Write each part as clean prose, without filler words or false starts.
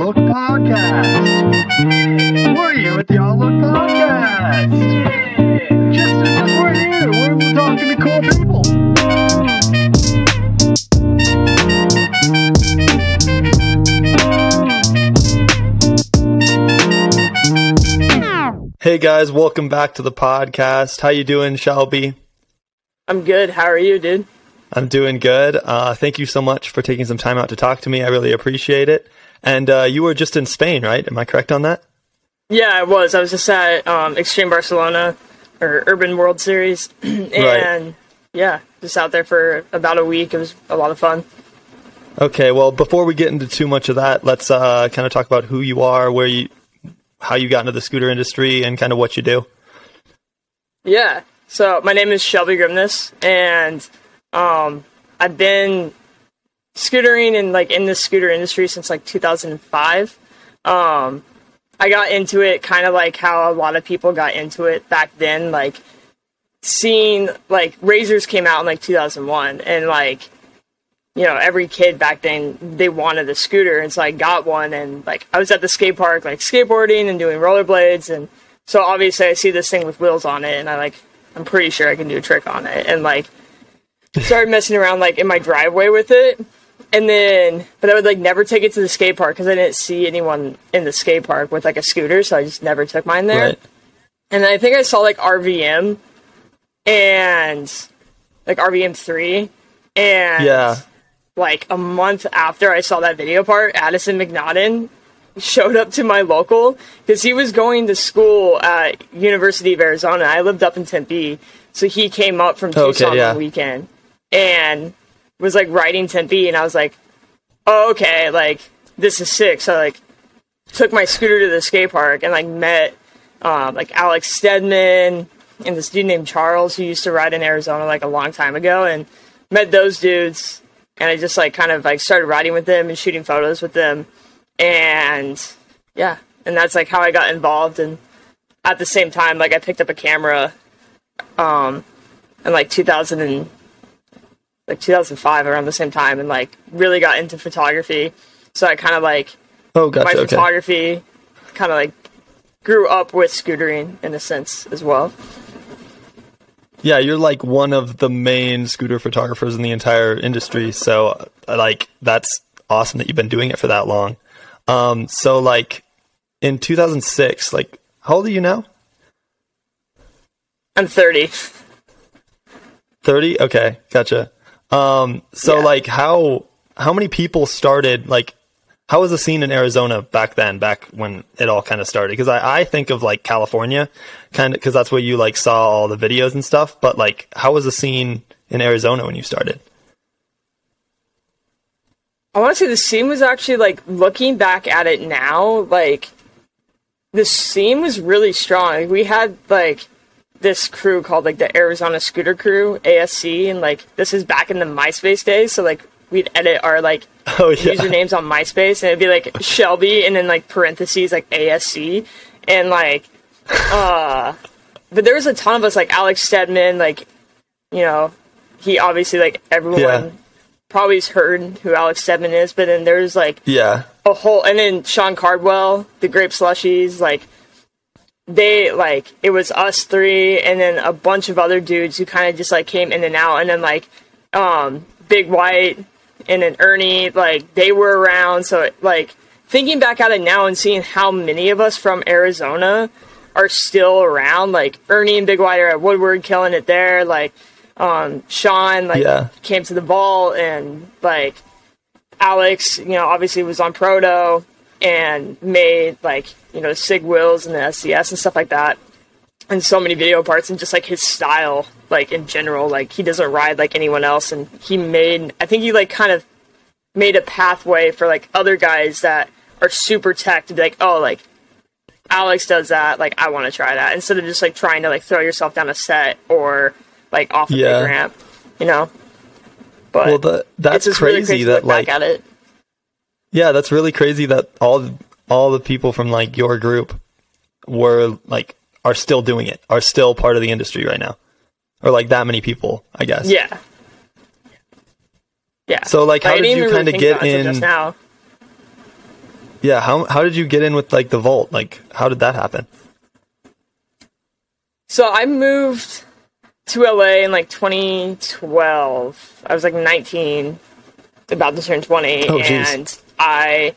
Look Podcast. We're here at the All Look Podcast. Just we're here. We're talking to cool people. Hey guys, welcome back to the podcast. How you doing, Shelby? I'm good. How are you, dude? I'm doing good. Thank you so much for taking some time out to talk to me. I really appreciate it. And you were just in Spain, right? Am I correct on that? Yeah, I was. I was just at Extreme Barcelona, or Urban World Series. And Right. yeah, just out there for about a week. It was a lot of fun. Okay, well, before we get into too much of that, let's kind of talk about who you are, how you got into the scooter industry, and kind of what you do. Yeah. So my name is Shelby Grimnes, and I've been scootering and in the scooter industry since 2005. I got into it kind of like how a lot of people got into it back then, seeing Razors came out in 2001, and every kid back then, they wanted a scooter, and so I got one, and I was at the skate park skateboarding and doing rollerblades, and so obviously I see this thing with wheels on it, and I'm pretty sure I can do a trick on it, and started messing around in my driveway with it. And then, but I would never take it to the skate park because I didn't see anyone in the skate park with a scooter, so I just never took mine there. Right. And then I think I saw RVM and RVM 3, and Yeah. a month after I saw that video part, Addison McNaughton showed up to my local because he was going to school at University of Arizona. I lived up in Tempe, so he came up from Tucson on the weekend and was riding Tempe, and I was oh, okay, this is sick. So I took my scooter to the skate park and met Alex Stedman and this dude named Charles who used to ride in Arizona a long time ago, and met those dudes, and I just started riding with them and shooting photos with them, and yeah, and that's how I got involved. And at the same time, I picked up a camera in 2005 around the same time, and really got into photography. So I kind of my photography kind of grew up with scootering in a sense as well. Yeah, you're one of the main scooter photographers in the entire industry. So that's awesome that you've been doing it for that long. So in 2006, how old are you now? I'm 30. 30? Okay, gotcha. How many people started, how was the scene in Arizona back then, back when it all kind of started? Because I think of California, kind of, because that's where you saw all the videos and stuff, but how was the scene in Arizona when you started? I want to say the scene was actually, looking back at it now, the scene was really strong. We had, this crew called the Arizona Scooter Crew, ASC, and this is back in the MySpace days, so we'd edit our usernames on MySpace, and it'd be Shelby and then parentheses ASC, and but there was a ton of us, Alex Stedman, he obviously everyone probably's heard who Alex Stedman is, but then there's a whole, and then Sean Cardwell, the Grape Slushies, they it was us three and then a bunch of other dudes who kind of just came in and out, and then Big White and then Ernie, they were around. So thinking back at it now and seeing how many of us from Arizona are still around, Ernie and Big White are at Woodward killing it there, Sean came to the vault, and Alex, obviously was on Proto and made Sig Wills and the SCS and stuff like that, and so many video parts, and just his style in general, he doesn't ride like anyone else, and I think he kind of made a pathway for other guys that are super tech to be oh, Alex does that, I want to try that, instead of just trying to throw yourself down a set or off a big ramp, But that's it's crazy, really crazy that to look back at it. Yeah, that's really crazy that all the people from your group were are still doing it, are still part of the industry right now, or that many people, I guess. Yeah. Yeah. So how did you kind of get in? Just now. Yeah, how did you get in with like the vault? Like, how did that happen? So I moved to LA in like 2012. I was like 19, about to turn 20, and I,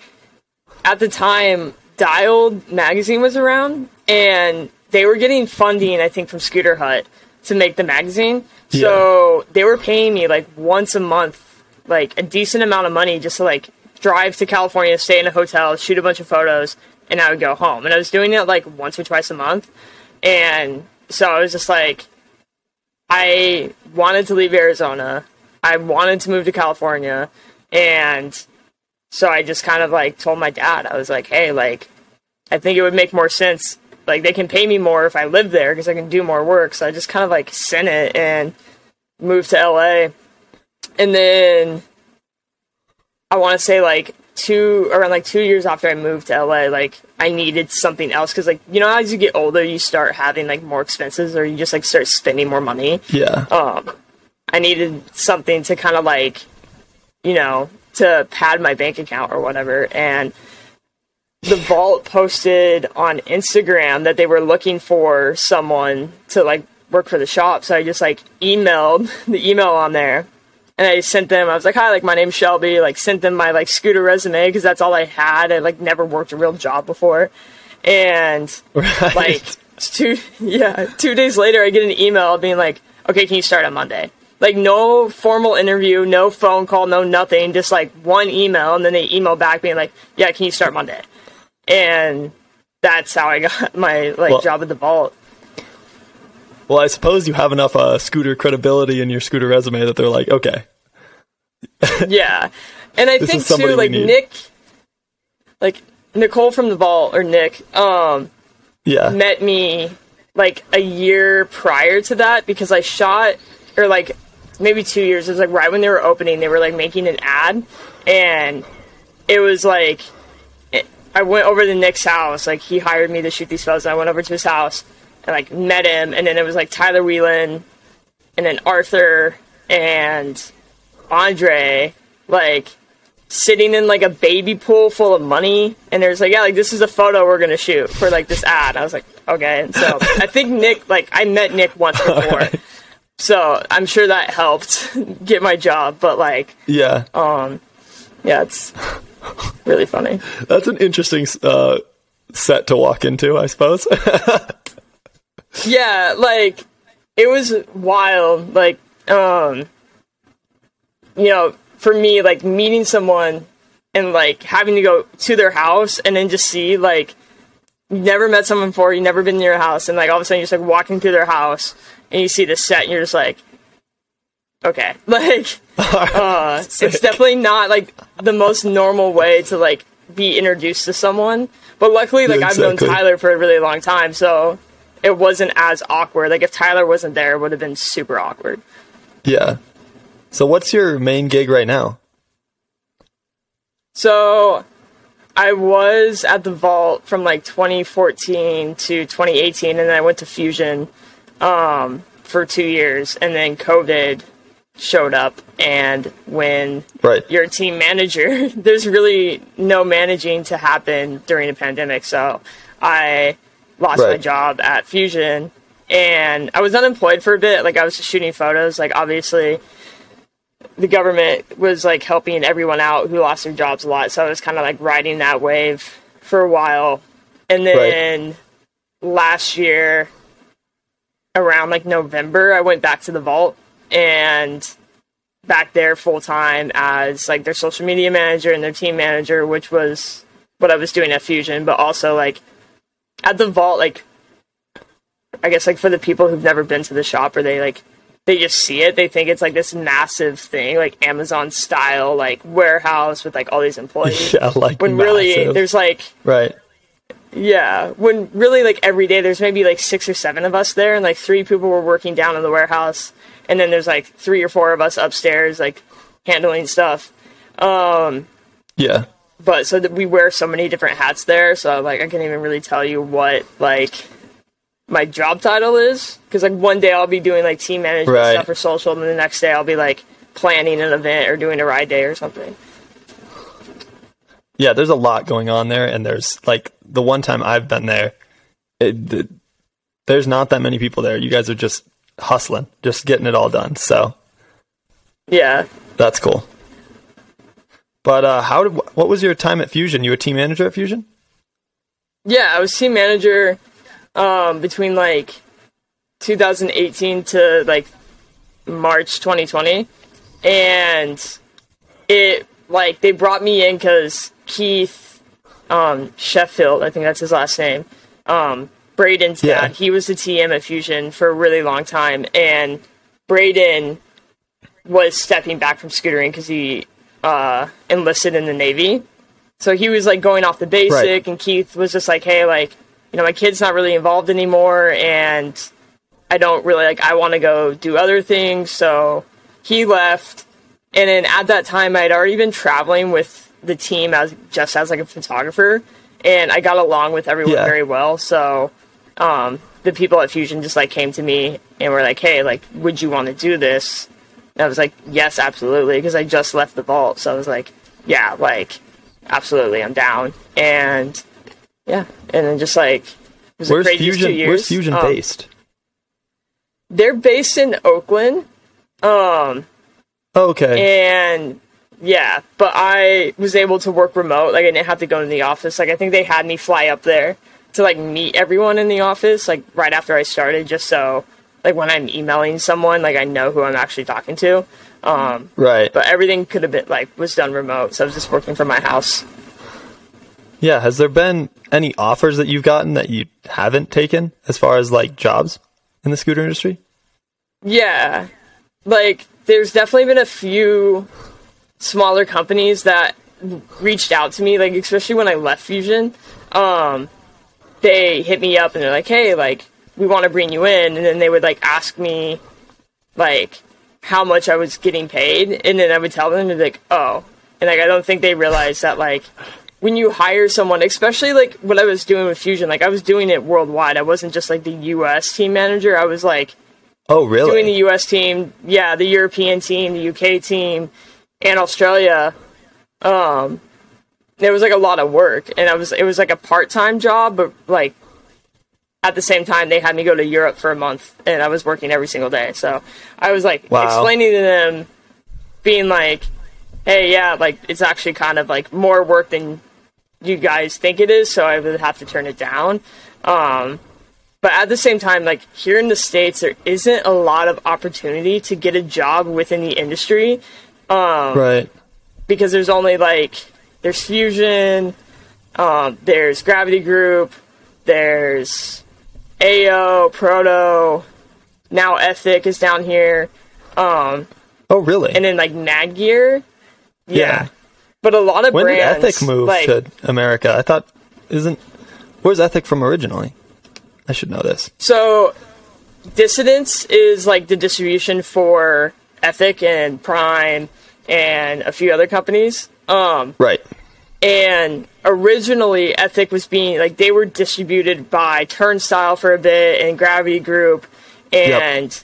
at the time, Dialed magazine was around, and they were getting funding, I think, from Scooter Hut to make the magazine. Yeah. So they were paying me like once a month, like a decent amount of money just to like drive to California, stay in a hotel, shoot a bunch of photos, and I would go home. And I was doing it like once or twice a month. And so I was just like, I wanted to leave Arizona. I wanted to move to California. And so I just kind of like told my dad, I was like, hey, like, I think it would make more sense. Like, they can pay me more if I live there because I can do more work. So I just kind of like sent it and moved to LA. And then I want to say like around 2 years after I moved to LA, like I needed something else. Cause like, you know, as you get older, you start having like more expenses or you just like start spending more money. Yeah. I needed something to kind of like, you know, to pad my bank account or whatever. And the vault posted on Instagram that they were looking for someone to like work for the shop. So I just like emailed the email on there. And I sent them, I was like, hi, like, my name's Shelby, like, sent them my, like, scooter resume, because that's all I had. I, like, never worked a real job before. And, like, 2 days later, I get an email being like, okay, can you start on Monday? Like, no formal interview, no phone call, no nothing, just, like, one email, and then they email back being like, yeah, can you start Monday? And that's how I got my, like, job at the vault. Well, I suppose you have enough scooter credibility in your scooter resume that they're like, okay. Yeah. And I think, too, like, Nick, like, Nicole from the vault, or Nick, met me, like, a year prior to that, because I shot, or, like, maybe 2 years, it was, like, right when they were opening, they were, like, making an ad, and it was, like, I went over to Nick's house, like, he hired me to shoot these photos, and I went over to his house, and, like, met him, and then it was, like, Tyler Whelan, and then Arthur, and Andre, like, sitting in, like, a baby pool full of money, and there's, like, yeah, like, this is a photo we're gonna shoot for, like, this ad. I was like, okay, and so, I think Nick, like, I met Nick once before, right. So, I'm sure that helped get my job, but, like, yeah, it's really funny. That's an interesting, set to walk into, I suppose. Yeah, like, it was wild, like, you know, for me, like, meeting someone and, like, having to go to their house and then just see, like, you've never met someone before, you've never been near a house, and, like, all of a sudden you're just, like, walking through their house and you see the set and you're just like, okay. Like, it's definitely not, like, the most normal way to, like, be introduced to someone. But luckily, like, I've known Tyler for a really long time, so it wasn't as awkward. Like, if Tyler wasn't there, it would have been super awkward. Yeah. So what's your main gig right now? So I was at the vault from, like, 2014 to 2018, and then I went to Fusion for 2 years, and then COVID showed up, and when you're a team manager, there's really no managing to happen during a pandemic, so I lost my job at Fusion, and I was unemployed for a bit. Like, I was just shooting photos. Like, obviously, the government was, like, helping everyone out who lost their jobs a lot, so I was kind of, like, riding that wave for a while, and then last year, around, like, November, I went back to the vault, and back there full-time as, like, their social media manager and their team manager, which was what I was doing at Fusion, but also, like, at the vault, like, I guess, like, for the people who've never been to the shop, or they just see it, they think it's, like, this massive thing, like, Amazon-style, like, warehouse with, like, all these employees. Yeah, like, when massive. Really, there's, like... Right. Yeah, when really, like, every day there's maybe, like, 6 or 7 of us there, and, like, 3 people were working down in the warehouse, and then there's, like, 3 or 4 of us upstairs, like, handling stuff. Yeah. But, so that we wear so many different hats there, so, like, I can't even really tell you what, like, my job title is, because, like, one day I'll be doing, like, team management stuff for social, and then the next day I'll be, like, planning an event or doing a ride day or something. yeah, there's a lot going on there, and there's like the one time I've been there, there's not that many people there. You guys are just hustling, just getting it all done. So yeah, that's cool. But what was your time at Fusion? You were team manager at Fusion? Yeah, I was team manager between like 2018 to like March 2020, and it like they brought me in because Keith Sheffield, I think that's his last name, Braden's dad, he was the TM at Fusion for a really long time, and Braden was stepping back from scootering because he enlisted in the Navy. So he was like going off the basic, right. And Keith was just like, hey, like, you know, my kid's not really involved anymore, and I don't really, like, I want to go do other things. So he left, and then at that time I'd already been traveling with the team as like a photographer, and I got along with everyone very well. So the people at Fusion just like came to me and were like, hey, like, would you want to do this? And I was like, yes, absolutely, because I just left the vault. So I was like, yeah, like, absolutely, I'm down. And yeah, and then just like, it was a crazy 2 years. Where's Fusion based? They're based in Oakland. Okay. And yeah, but I was able to work remote. Like, I didn't have to go in the office. Like, I think they had me fly up there to like meet everyone in the office, like right after I started, just so like when I'm emailing someone, like I know who I'm actually talking to. Right. But everything could have been like was done remote, so I was just working from my house. Yeah. Has there been any offers that you've gotten that you haven't taken as far as like jobs in the scooter industry? Yeah. Like, there's definitely been a few smaller companies that reached out to me, like, especially when I left Fusion. They hit me up and they're like, hey, like, we want to bring you in. And then they would, like, ask me, like, how much I was getting paid. And then I would tell them, and they'd be like, oh. And, like, I don't think they realized that, like, when you hire someone, especially, like, what I was doing with Fusion, like, I was doing it worldwide. I wasn't just, like, the U.S. team manager. I was, like, oh, really? Doing the U.S. team, yeah, the European team, the U.K. team, and Australia. It was like a lot of work, and it was like a part-time job, but like at the same time they had me go to Europe for a month, and I was working every single day. So I was like explaining to them, being like, hey, yeah, like it's actually kind of like more work than you guys think it is, so I would have to turn it down. But at the same time, like here in the States, there isn't a lot of opportunity to get a job within the industry. Right. Because there's only like, there's Fusion, there's Gravity Group, there's AO, Proto, now Ethic is down here. Oh, really? And then like Nag Gear. Yeah. But a lot of when brands. When did Ethic move to America? I thought, where's Ethic from originally? I should know this. So, Dissidence is like the distribution for Ethic and Prime and a few other companies. Right. And originally, Ethic was being, like, they were distributed by Turnstile for a bit and Gravity Group. And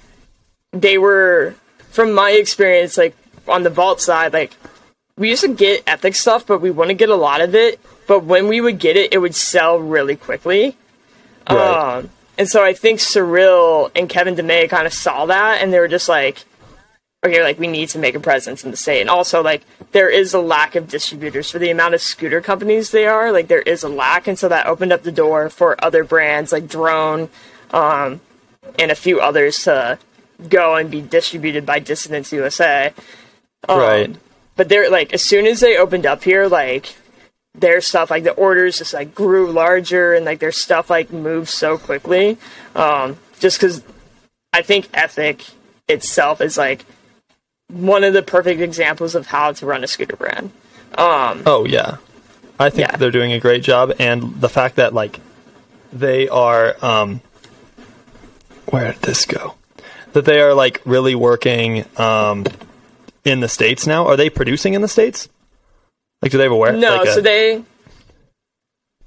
they were, from my experience, like, on the Vault side, like, we used to get Ethic stuff, but we wouldn't get a lot of it. But when we would get it, it would sell really quickly. Right. And so I think Cyril and Kevin DeMay kind of saw that, and they were just like, okay, like, we need to make a presence in the state. And also, like, there is a lack of distributors for the amount of scooter companies they are. Like, there is a lack, and so that opened up the door for other brands like Drone and a few others to go and be distributed by Dissidence USA. Right. But they're, like, as soon as they opened up here, like, their stuff, like, the orders just, like, grew larger, and, like, their stuff, like, moved so quickly. Just because I think Ethic itself is, like, one of the perfect examples of how to run a scooter brand. Oh, yeah. I think they're doing a great job, and the fact that, like, they are, where did this go? That they are, like, really working in the States now. Are they producing in the States? Like, do they have a warehouse? No, so they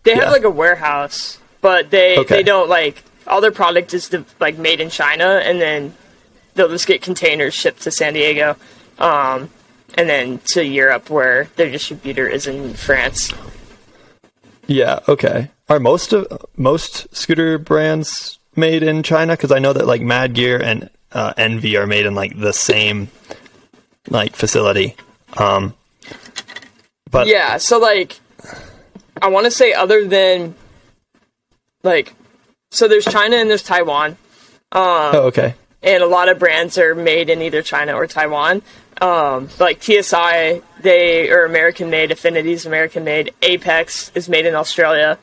have, like, a warehouse, but they don't, like, all their product is, like, made in China, and then they'll just get containers shipped to San Diego. And and then to Europe, where their distributor is in France. Yeah. Okay. Are most scooter brands made in China? Because I know that like Mad Gear and Envy are made in like the same like facility. But yeah, so like I want to say other than like, so there's China and there's Taiwan. Okay. And a lot of brands are made in either China or Taiwan. Like TSI, they are American made. Affinity's American made. Apex is made in Australia.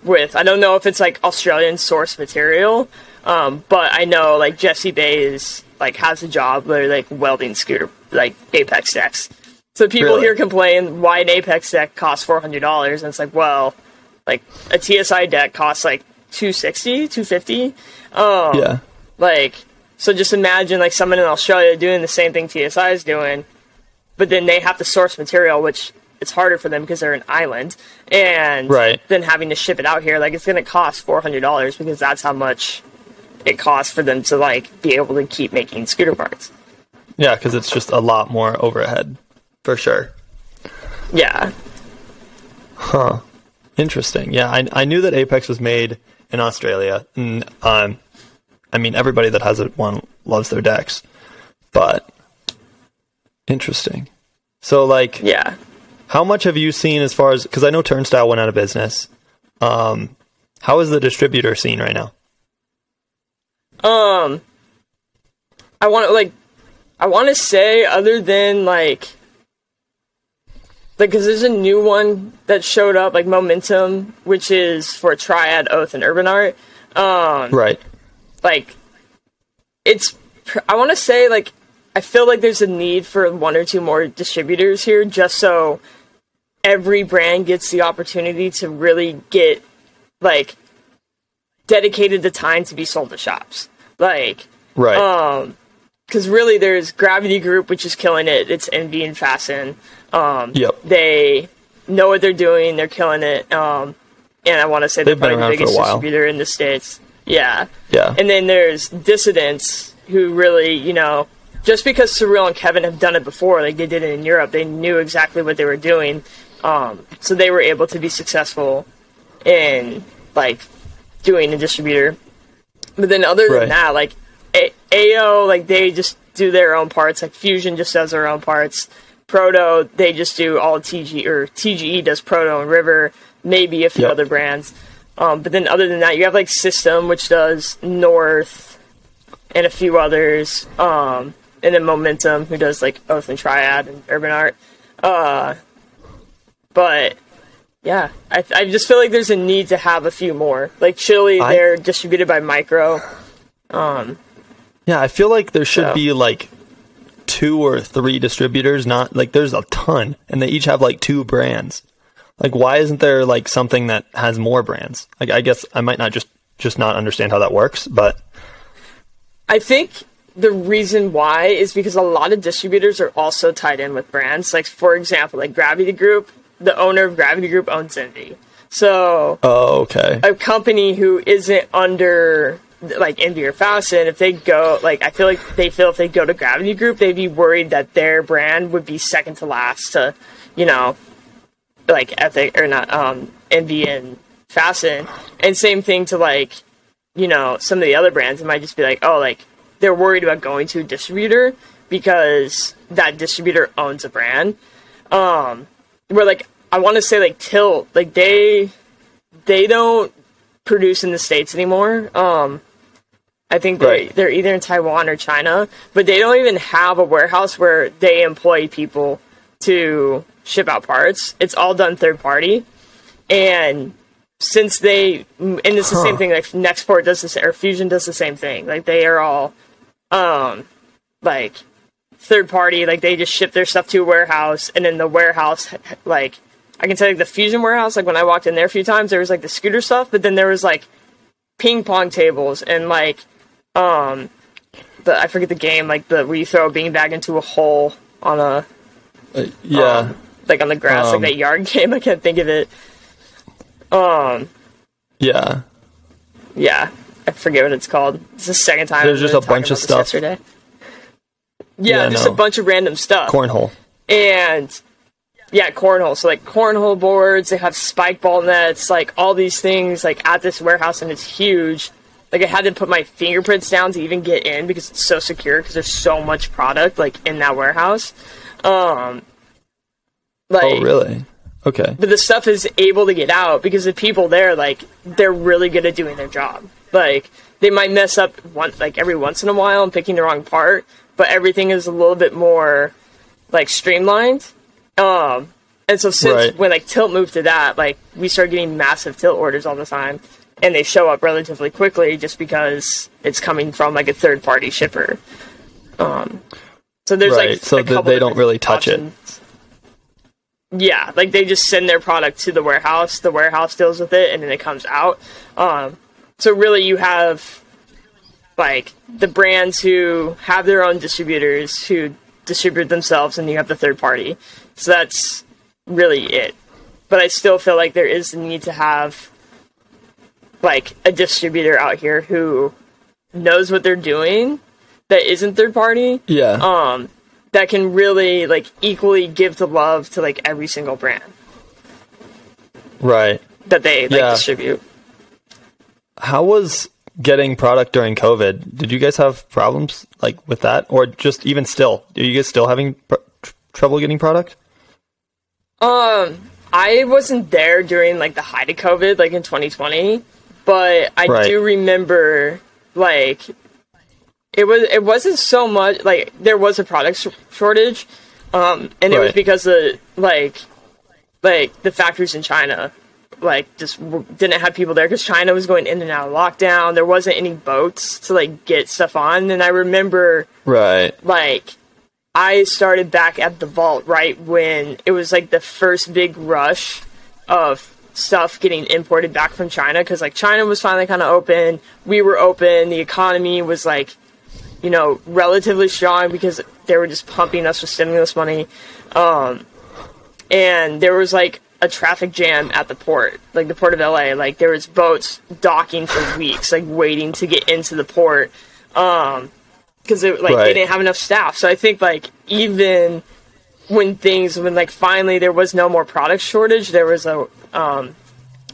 With, I don't know if it's like Australian source material, but I know like Jesse Bays like has a job where like welding scooter like Apex decks. So people here complain why an Apex deck costs $400, and it's like, well, like a TSI deck costs like $260, $250. Like, so just imagine like someone in Australia doing the same thing TSI is doing, but then they have to source material, which it's harder for them because they're an island, and then having to ship it out here, like it's going to cost $400 because that's how much it costs for them to like be able to keep making scooter parts. Yeah, because it's just a lot more overhead, for sure. Yeah. Huh. Interesting. Yeah, I knew that Apex was made in Australia, and I mean, everybody that has one loves their decks, but interesting. So, like, how much have you seen as far as, because I know Turnstile went out of business. How is the distributor scene right now? I want to say, other than like, because there's a new one that showed up, like Momentum, which is for Triad, Oath, and Urban Art. Like, I want to say, like, I feel like there's a need for one or two more distributors here, just so every brand gets the opportunity to really get, like, dedicated the time to be sold to shops. Like, because really there's Gravity Group, which is killing it. It's Envy and Fasten. They know what they're doing. They're killing it. And I want to say they're probably the biggest distributor in the States. Yeah. And then there's Dissidents, who really, you know, just because Surreal and Kevin have done it before, like they did it in Europe, they knew exactly what they were doing. So they were able to be successful in, like, doing a distributor. But then other than that, like, AO, like, they just do their own parts. Like, Fusion just does their own parts. Proto, they just do all TGE does Proto and River, maybe a few other brands. But then other than that, you have, like, System, which does North, and a few others. And then Momentum, who does, like, Oath and Triad and Urban Art. But, yeah, I just feel like there's a need to have a few more. Like, Chili, they're distributed by Micro. Yeah, I feel like there should be, like, 2 or 3 distributors, not, like, there's a ton, and they each have, like, 2 brands. Like, why isn't there, like, something that has more brands? Like, I guess I might not just not understand how that works, but I think the reason why is because a lot of distributors are also tied in with brands. Like, for example, like Gravity Group, the owner of Gravity Group owns Envy. So, a company who isn't under, like, Envy or Fasten, if they go, like, I feel like they feel if they go to Gravity Group, they'd be worried that their brand would be second to last to, you know, like, Envy and Fasten. And same thing to, like, you know, some of the other brands, it might just be like, oh, like, they're worried about going to a distributor because that distributor owns a brand. Where, like, I want to say, like, Tilt, like, they don't produce in the States anymore. I think they're either in Taiwan or China, but they don't even have a warehouse where they employ people to ship out parts. It's all done third party. And since and it's the same thing, like Nextport does this, or Fusion does the same thing. Like, they are all, like, third party. Like, they just ship their stuff to a warehouse, and then the warehouse, like, I can tell you the Fusion warehouse, like, when I walked in there a few times, there was, like, the scooter stuff, but then there was, like, ping pong tables, and, like, I forget the game, like, where you throw a beanbag into a hole on a, like, on the grass, like that yard game, I can't think of it. Yeah, I forget what it's called. It's the second time. There's just a bunch of stuff. Yesterday. Yeah, just a bunch of random stuff. Cornhole. And yeah, cornhole. So like cornhole boards, they have spike ball nets, like all these things like at this warehouse, and it's huge. Like I had to put my fingerprints down to even get in because it's so secure because there's so much product like in that warehouse. Oh, really? Okay. But the stuff is able to get out because the people there, like, they're really good at doing their job. Like, they might mess up every once in a while and picking the wrong part, but everything is a little bit more like streamlined. And so since when like Tilt moved to that, like we started getting massive Tilt orders all the time, and they show up relatively quickly just because it's coming from like a third party shipper. So there's like so they don't really touch it. Yeah, like they just send their product to the warehouse deals with it, and then it comes out. So really you have like the brands who have their own distributors who distribute themselves, and you have the third party. So that's really it. But I still feel like there is the need to have like a distributor out here who knows what they're doing that isn't third party. Yeah. That can really like equally give the love to like every single brand. Right. That they like distribute. How was getting product during COVID? Did you guys have problems like with that, or just even still? Are you guys still having trouble getting product? I wasn't there during like the height of COVID, like in 2020, but I do remember like it wasn't so much like there was a product shortage, and it was because of like the factories in China like just didn't have people there because China was going in and out of lockdown. There wasn't any boats to like get stuff on, and I remember like I started back at the vault right when it was like the first big rush of stuff getting imported back from China, because like China was finally kind of open, we were open, the economy was like, you know, relatively strong because they were just pumping us with stimulus money, and there was like a traffic jam at the port, like the port of LA. Like there was boats docking for weeks, like waiting to get into the port, because they didn't have enough staff. So I think like even when like finally there was no more product shortage, there was a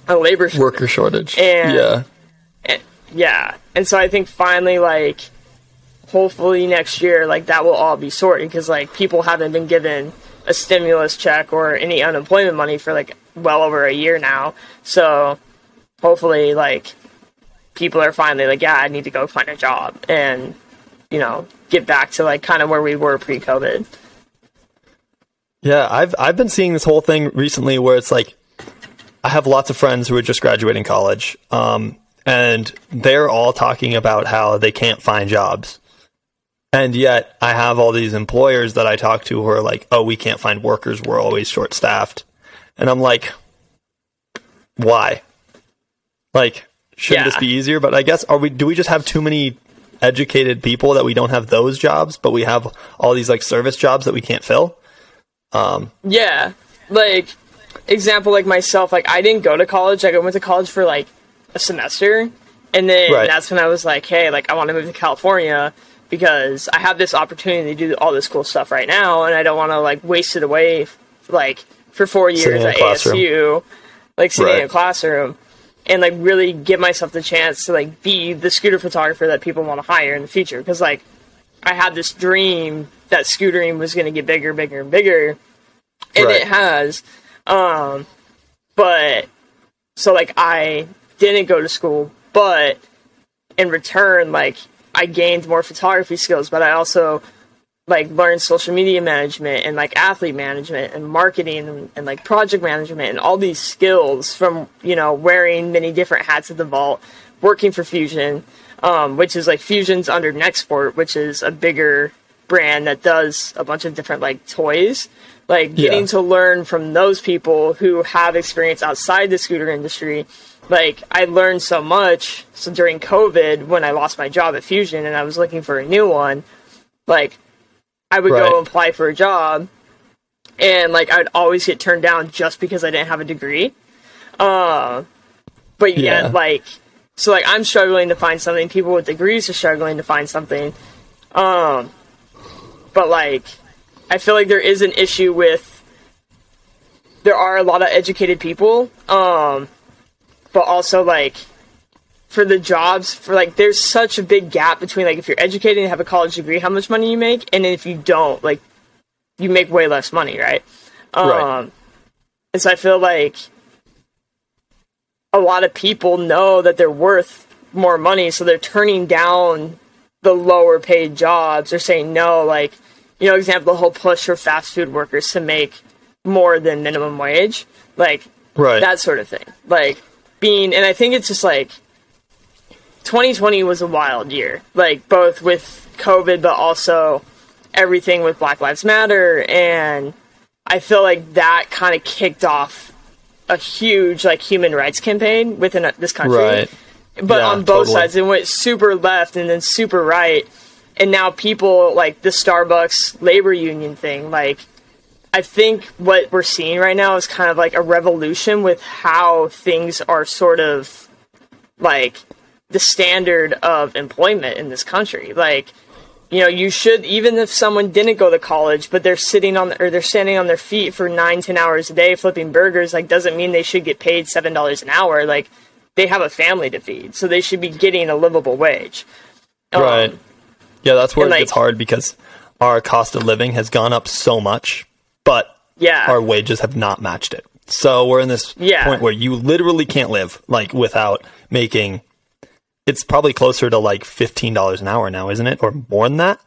labor shortage. Worker shortage. And and so I think finally like hopefully next year like that will all be sorted, because like people haven't been given a stimulus check or any unemployment money for like well over a year now. So hopefully like people are finally like, yeah, I need to go find a job and, you know, get back to like kind of where we were pre-COVID. Yeah, I've been seeing this whole thing recently where it's like I have lots of friends who are just graduating college, and they're all talking about how they can't find jobs. And yet I have all these employers that I talk to who are like, oh, we can't find workers, we're always short-staffed. And I'm like, why? Like, shouldn't this be easier? But I guess, do we just have too many educated people that we don't have those jobs, but we have all these like service jobs that we can't fill? Yeah, like example, like myself, like I didn't go to college. Like I went to college for like a semester, and then that's when I was like, hey, like I want to move to California because I have this opportunity to do all this cool stuff right now, and I don't want to like waste it away like for 4 years at ASU, like sitting in a classroom, and like really give myself the chance to like be the scooter photographer that people want to hire in the future. Because like I had this dream that scootering was going to get bigger, bigger, and bigger, and it has. But so like I didn't go to school, but in return, like I gained more photography skills, but I also like learned social media management and like athlete management and marketing and like project management and all these skills from, you know, wearing many different hats at the vault, working for Fusion, which is like Fusion's under Nextport, which is a bigger brand that does a bunch of different like toys. Like getting to learn from those people who have experience outside the scooter industry. Like I learned so much. So during COVID, when I lost my job at Fusion and I was looking for a new one, like I would go apply for a job, and like I'd always get turned down just because I didn't have a degree. But yet like, so like I'm struggling to find something. People with degrees are struggling to find something. but like, I feel like there is an issue with, there are a lot of educated people, but also like, for the jobs, for like, there's such a big gap between like, if you're educated and have a college degree, how much money you make, and if you don't, like, you make way less money, right? Right. And so I feel like a lot of people know that they're worth more money, so they're turning down the lower paid jobs or saying no, like, you know, example, the whole push for fast food workers to make more than minimum wage, like, right. that sort of thing. Like, and I think it's just like, 2020 was a wild year, like, both with COVID, but also everything with Black Lives Matter, and I feel like that kind of kicked off a huge, like, human rights campaign within this country. Right. But yeah, on both totally. sides, it went super left and then super right. And now people, like, the Starbucks labor union thing, like, I think what we're seeing right now is kind of like a revolution with how things are sort of, like, the standard of employment in this country. Like, you know, you should, even if someone didn't go to college, but they're standing on their feet for 9-10 hours a day flipping burgers, like, doesn't mean they should get paid $7 an hour. Like, they have a family to feed, so they should be getting a livable wage. Right. Yeah, that's where it like, gets hard, because our cost of living has gone up so much, but our wages have not matched it. So we're in this point where you literally can't live, like, without making... It's probably closer to like $15 an hour now, isn't it? Or more than that?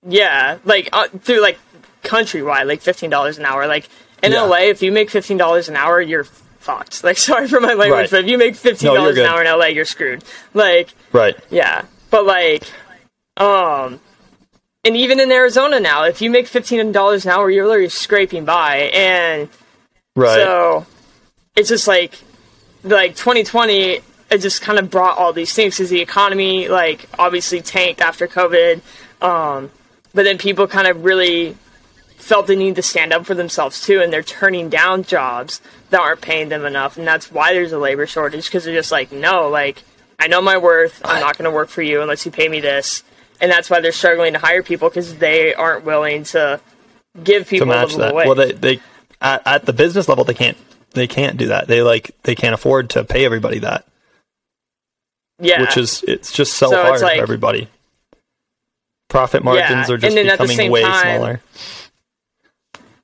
Yeah, like through like countrywide, like $15 an hour. Like in LA, if you make $15 an hour, you're fucked. Like, sorry for my language, but if you make $15 an hour in LA, you're screwed. Like, yeah, but like, and even in Arizona now, if you make $15 an hour, you're literally scraping by, and so it's just like 2020. It just kind of brought all these things, because the economy, like, obviously tanked after COVID, but then people kind of really felt the need to stand up for themselves too, and they're turning down jobs that aren't paying them enough, and that's why there's a labor shortage, because they're just like, no, like, I know my worth, I'm not going to work for you unless you pay me this, and that's why they're struggling to hire people, because they aren't willing to give people a livable wage. Well, they at the business level, they can't do that. They can't afford to pay everybody that. Yeah, which is, it's just so hard for everybody. Profit margins are just becoming way smaller.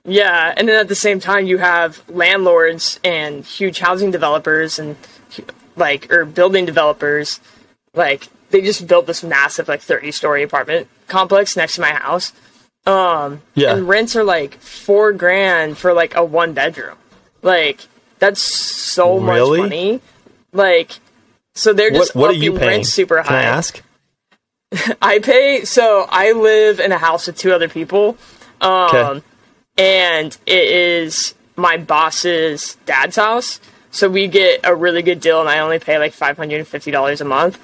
Yeah, and then at the same time, you have landlords and huge housing developers and or building developers. Like, they just built this massive 30-story apartment complex next to my house. And rents are like $4,000 for like a 1-bedroom. Like, that's so much money. Like, so they're just what are you paying? Rent super high. Can I ask? I live in a house with 2 other people. And it is my boss's dad's house. So we get a really good deal, and I only pay like $550 a month.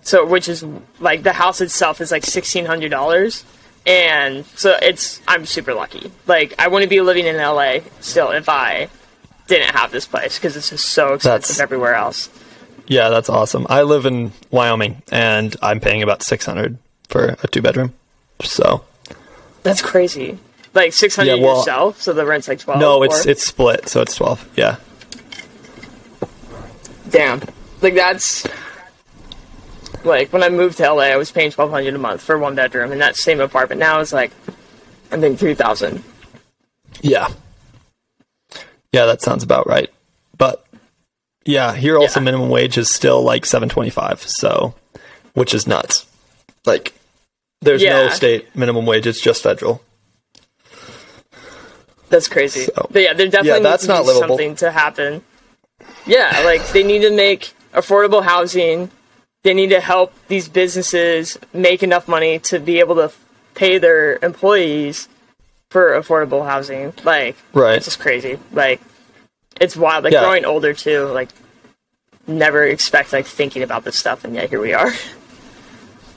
So, which is like, the house itself is like $1,600. And so I'm super lucky. Like, I wouldn't be living in LA still if I didn't have this place, because it's just so expensive everywhere else. Yeah, that's awesome. I live in Wyoming, and I'm paying about $600 for a 2-bedroom. So that's crazy. Like $600 yourself, so the rent's like $12. No, it's split, so it's 12. Yeah. Damn. Like, that's like, when I moved to LA, I was paying $1,200 a month for a 1-bedroom, and that same apartment now is like, I think, $3,000. Yeah. Yeah, that sounds about right. But yeah, here also minimum wage is still like $7.25, so, which is nuts. Like, there's no state minimum wage; it's just federal. That's crazy. So, but yeah, there definitely needs to be something to happen. Yeah, like, they need to make affordable housing. They need to help these businesses make enough money to be able to pay their employees for affordable housing. Like, it's just crazy. Like, it's wild. Like, growing older too, like, never expect, like, thinking about this stuff, and yet here we are.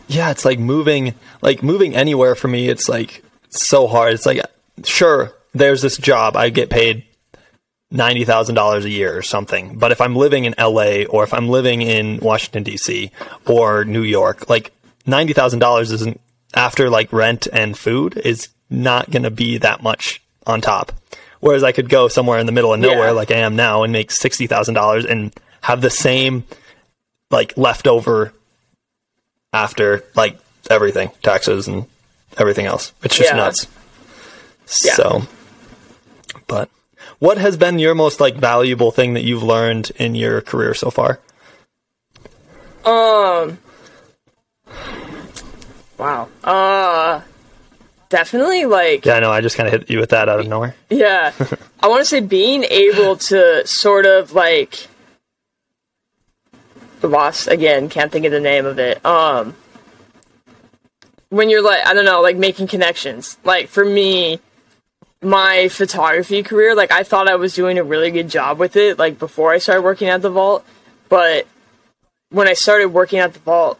Yeah, it's like moving anywhere for me, it's like, it's so hard. It's like, sure, there's this job, I get paid $90,000 a year or something, but if I'm living in LA, or if I'm living in Washington DC or New York, like, $90,000 isn't, after like rent and food, is not going to be that much on top. Whereas I could go somewhere in the middle of nowhere like I am now and make $60,000 and have the same like leftover after like everything, taxes and everything else. It's just nuts. Yeah. So, but what has been your most like valuable thing that you've learned in your career so far? Wow. Definitely like... Yeah, I know. I just kind of hit you with that out of nowhere. Yeah. I want to say being able to sort of like... Lost, again, can't think of the name of it. When you're like, I don't know, like making connections. Like for me, my photography career, like I thought I was doing a really good job with it, like before I started working at the Vault. But when I started working at the Vault,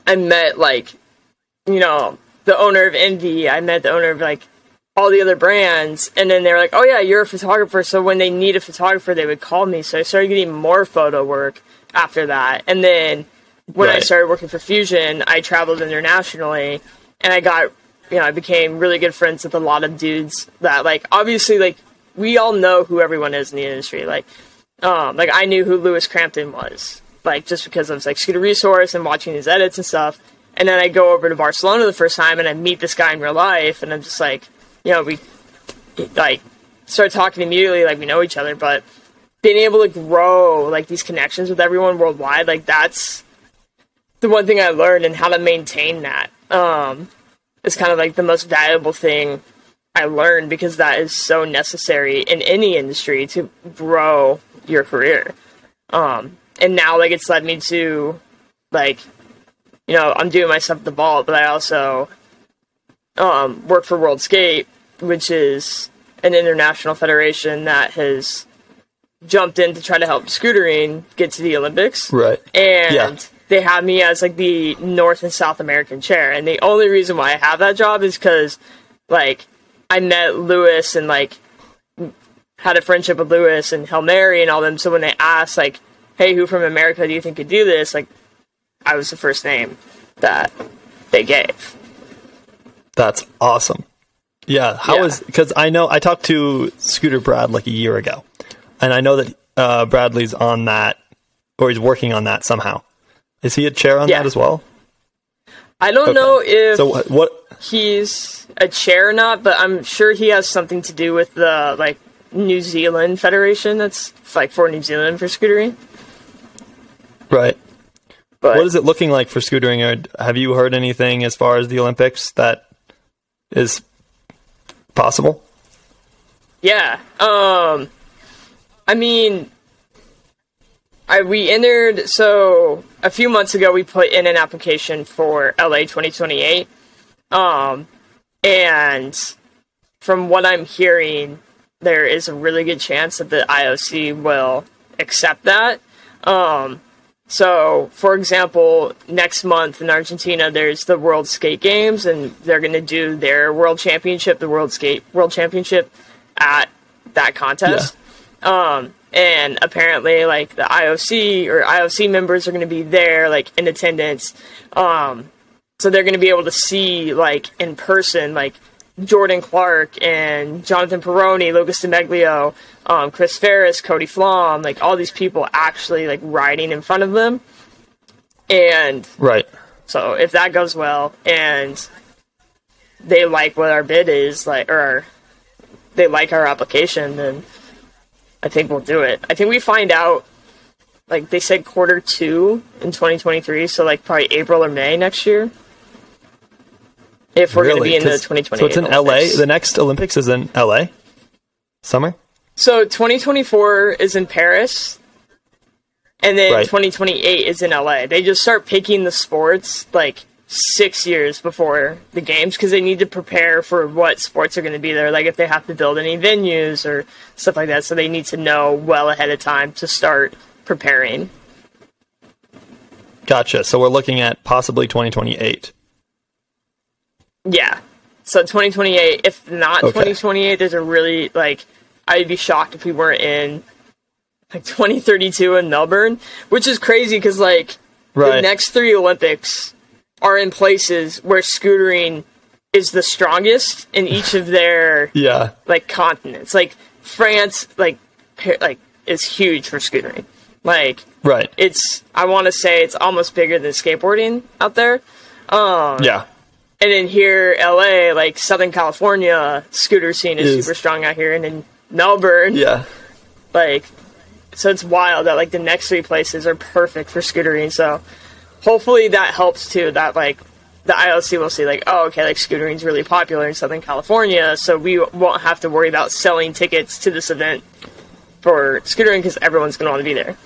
I met like, you know, the owner of Envy. I met the owner of like all the other brands, and then they're like, "Oh yeah, you're a photographer." So when they need a photographer, they would call me. So I started getting more photo work after that. And then when I started working for Fusion, I traveled internationally, and I got, you know, I became really good friends with a lot of dudes that like obviously like we all know who everyone is in the industry. Like I knew who Lewis Crampton was, like just because I was like Scooter Resource and watching his edits and stuff. And then I go over to Barcelona the first time, and I meet this guy in real life, and I'm just like, you know, we like start talking immediately, like we know each other. But being able to grow like these connections with everyone worldwide, like that's the one thing I learned, and how to maintain that is kind of like the most valuable thing I learned, because that is so necessary in any industry to grow your career. And now like it's led me to like, you know, I'm doing my stuff at the Vault, but I also work for Worldskate, which is an international federation that has jumped in to try to help scootering get to the Olympics. Right. And they have me as like the North and South American chair. And the only reason why I have that job is because like I met Lewis and like had a friendship with Lewis and Hail Mary and all them. So when they asked like, "Hey, who from America do you think could do this?" Like, I was the first name that they gave. That's awesome. Yeah. Because I know I talked to Scooter Brad like a year ago, and I know that Bradley's on that, or he's working on that somehow. Is he a chair on that as well? I don't know if so what he's a chair or not, but I'm sure he has something to do with the like New Zealand Federation that's like for New Zealand for scootering. Right. But what is it looking like for scootering? Or have you heard anything as far as the Olympics that is possible? Yeah. I mean, we entered, so a few months ago we put in an application for LA 2028. And from what I'm hearing, there is a really good chance that the IOC will accept that. So, for example, next month in Argentina, there's the Worldskate Games, and they're going to do their World Championship, the Worldskate World Championship, at that contest. Yeah. And apparently, like, the IOC or IOC members are going to be there, like, in attendance. So they're going to be able to see, like, in person, like, Jordan Clark and Jonathan Perroni, Lucas DiMeglio, Chris Ferris, Cody Flom, like all these people actually like riding in front of them. And so if that goes well and they like what our bid is, like, or they like our application, then I think we'll do it. I think we find out, like they said, Q2 in 2023, so like probably April or May next year. If we're going to be in the 2028 So it's in Olympics. LA? The next Olympics is in LA? Summer? So 2024 is in Paris, and then 2028 is in LA. They just start picking the sports like 6 years before the games, because they need to prepare for what sports are going to be there, like if they have to build any venues or stuff like that. So they need to know well ahead of time to start preparing. Gotcha. So we're looking at possibly 2028. Yeah. So 2028, if not 2028, there's a really, like, I'd be shocked if we weren't in, like, 2032 in Melbourne, which is crazy because, like, the next 3 Olympics are in places where scootering is the strongest in each of their like continents. Like France, like is huge for scootering. Like it's I want to say it's almost bigger than skateboarding out there. And then here, LA, like Southern California, scooter scene is super strong out here, and in Melbourne, like, so it's wild that like the next 3 places are perfect for scootering. So hopefully that helps too. That like the ILC will see like, oh, okay, like scootering is really popular in Southern California, so we won't have to worry about selling tickets to this event for scootering because everyone's going to want to be there.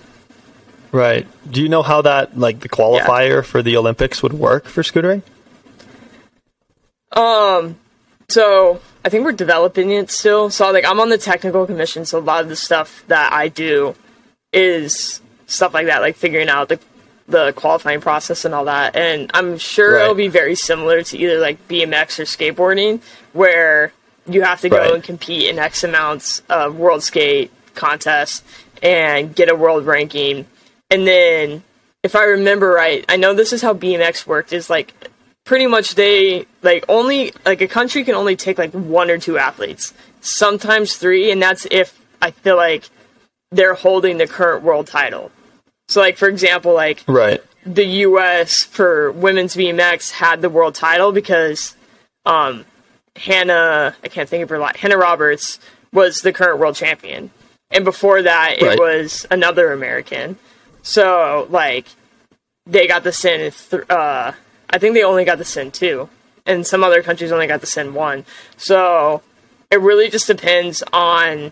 Right. Do you know how that like the qualifier for the Olympics would work for scootering? So I think we're developing it still. So like I'm on the technical commission, so a lot of the stuff that I do is stuff like that, like figuring out the qualifying process and all that. And I'm sure it'll be very similar to either like BMX or skateboarding, where you have to go and compete in X amounts of Worldskate contests and get a world ranking. And then if I remember right, I know this is how BMX worked, is like pretty much they like only like a country can only take like 1 or 2 athletes, sometimes 3, and that's if I feel like they're holding the current world title. So like for example, like the US for women's BMX had the world title because Hannah Roberts was the current world champion, and before that it was another American. So like they got the send I think they only got to send 2, and some other countries only got to send 1. So it really just depends on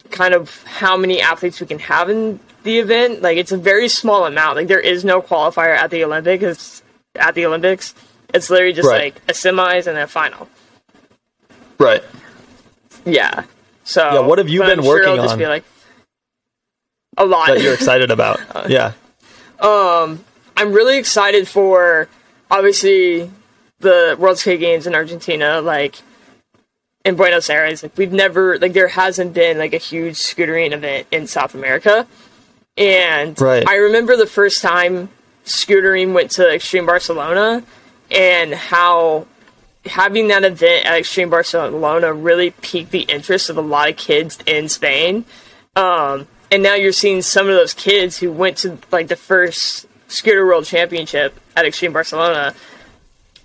kind of how many athletes we can have in the event. Like it's a very small amount. Like there is no qualifier at the Olympics. It's literally just like a semis and a final. Right. Yeah. So what have you been working on? Just be like a lot that you're excited about. I'm really excited for, obviously, the Worldskate Games in Argentina, like, in Buenos Aires. Like, we've never, like, there hasn't been, like, a huge scootering event in South America. And I remember the first time scootering went to Extreme Barcelona, and how having that event at Extreme Barcelona really piqued the interest of a lot of kids in Spain. And now you're seeing some of those kids who went to, like, the first Scooter World Championship at Extreme Barcelona,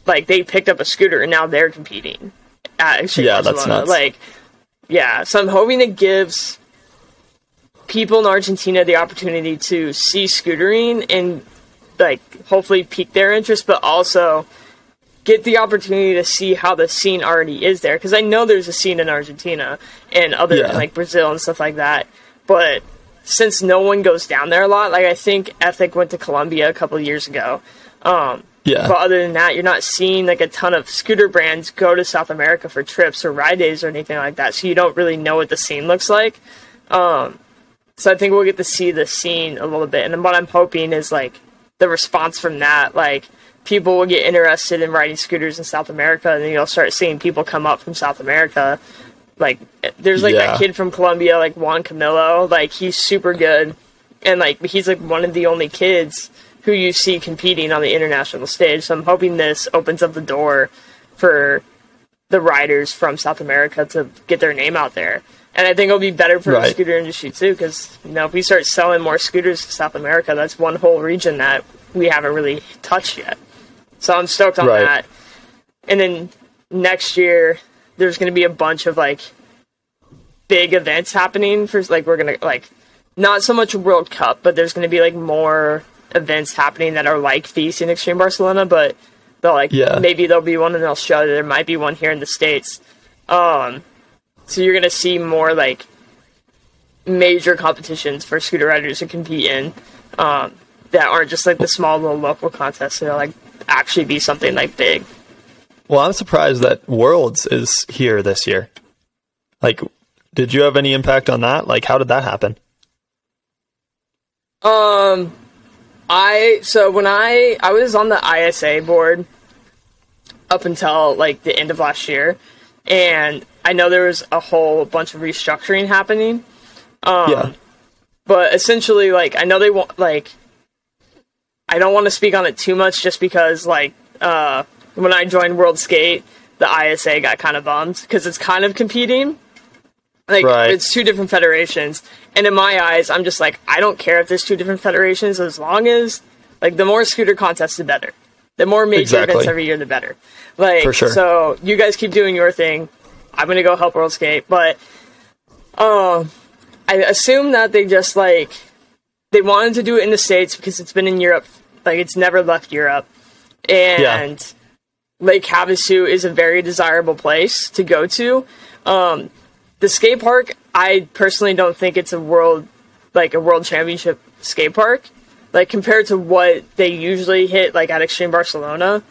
like they picked up a scooter and now they're competing at Extreme Barcelona. That's nuts. Like, so I'm hoping it gives people in Argentina the opportunity to see scootering and like hopefully pique their interest, but also get the opportunity to see how the scene already is there. Because I know there's a scene in Argentina and other like Brazil and stuff like that, but since no one goes down there a lot, like I think Ethic went to Colombia a couple of years ago. But other than that, you're not seeing like a ton of scooter brands go to South America for trips or ride days or anything like that. So you don't really know what the scene looks like. So I think we'll get to see the scene a little bit. And what I'm hoping is like the response from that, like people will get interested in riding scooters in South America, and then you'll start seeing people come up from South America. Like, there's, like, that kid from Colombia, like, Juan Camilo, like, he's super good, and, like, he's, like, one of the only kids who you see competing on the international stage, so I'm hoping this opens up the door for the riders from South America to get their name out there, and I think it'll be better for the scooter industry, too, because, you know, if we start selling more scooters to South America, that's one whole region that we haven't really touched yet, so I'm stoked on that, and then next year there's going to be a bunch of, like, big events happening. For like, we're going to, like, not so much a World Cup, but there's going to be, like, more events happening that are like Feast in Extreme Barcelona, but they'll, like, maybe there'll be one in Australia. There might be one here in the States. So you're going to see more, like, major competitions for scooter riders to compete in that aren't just, like, the small little local contests. They'll, like, actually be something, like, big. Well, I'm surprised that Worlds is here this year. Like, did you have any impact on that? Like, how did that happen? So when I was on the ISA board up until like the end of last year, and I know there was a whole bunch of restructuring happening. But essentially, like, I know they want, like, I don't want to speak on it too much just because, like, when I joined Worldskate, the ISA got kind of bummed because it's kind of competing. Like, it's two different federations. And in my eyes, I'm just like, I don't care if there's two different federations as long as, like, the more scooter contests, the better. The more major events every year, the better. Like, for sure. So you guys keep doing your thing. I'm going to go help Worldskate. But I assume that they just, like, they wanted to do it in the States because it's been in Europe. Like, it's never left Europe. And Lake Havasu is a very desirable place to go to. The skate park, I personally don't think it's a world championship skate park. Like, compared to what they usually hit, like, at Extreme Barcelona.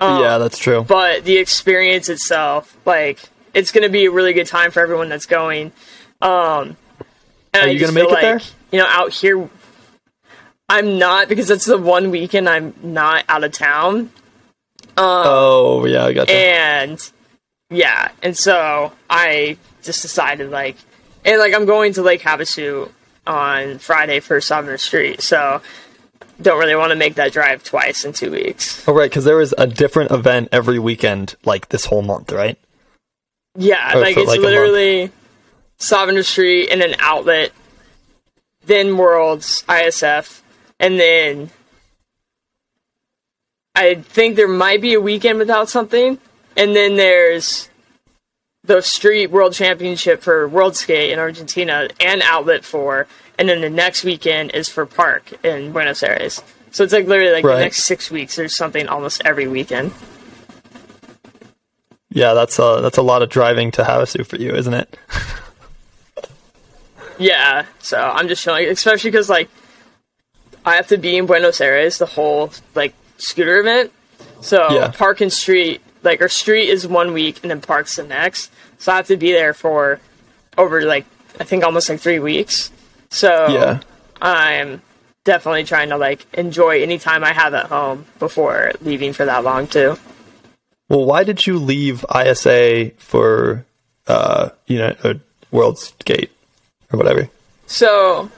Yeah, that's true. But the experience itself, like, it's going to be a really good time for everyone that's going. And Are you going to make it there? You know, out here, I'm not, because it's the one weekend I'm not out of town. Oh, yeah, I gotcha. And so I just decided, like, and, like, I'm going to Lake Havasu on Friday for Sovereign Street, so don't really want to make that drive twice in 2 weeks. Oh, right, because there was a different event every weekend, like, this whole month, right? Yeah, like, it's literally Sovereign Street and an outlet, then Worlds, ISF, and then I think there might be a weekend without something, and then there's the Street World Championship for Worldskate in Argentina and outlet for, and then the next weekend is for Park in Buenos Aires. So it's like literally like the next 6 weeks there's something almost every weekend. Yeah, that's a lot of driving to Havasu for you, isn't it? Yeah, so I'm just showing, especially because, like, I have to be in Buenos Aires the whole, like, scooter event. So Park and Street, like, our Street is 1 week and then Park's the next. So I have to be there for over, like, I think almost like 3 weeks. So I'm definitely trying to, like, enjoy any time I have at home before leaving for that long too. Well, why did you leave ISA for, Worldskate or whatever? So,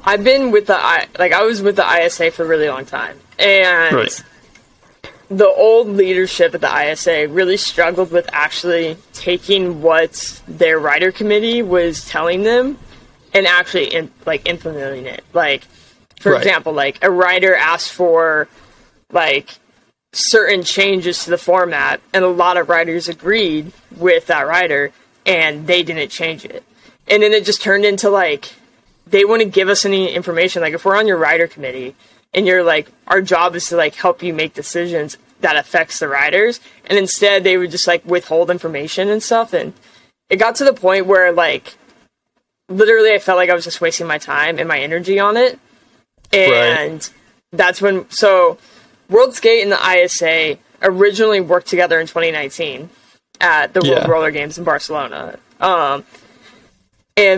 I've been with I was with the ISA for a really long time, and the old leadership at the ISA really struggled with actually taking what their rider committee was telling them and actually implementing it. Like, for example, like, a rider asked for, like, certain changes to the format, and a lot of riders agreed with that rider, and they didn't change it. And then it just turned into, like, they wouldn't give us any information. Like, if we're on your rider committee and you're like, our job is to, like, help you make decisions that affects the riders, and instead they would just, like, withhold information and stuff. And it got to the point where, like, literally I felt like I was just wasting my time and my energy on it. And that's when, so Worldskate and the ISA originally worked together in 2019 at the World Roller Games in Barcelona. And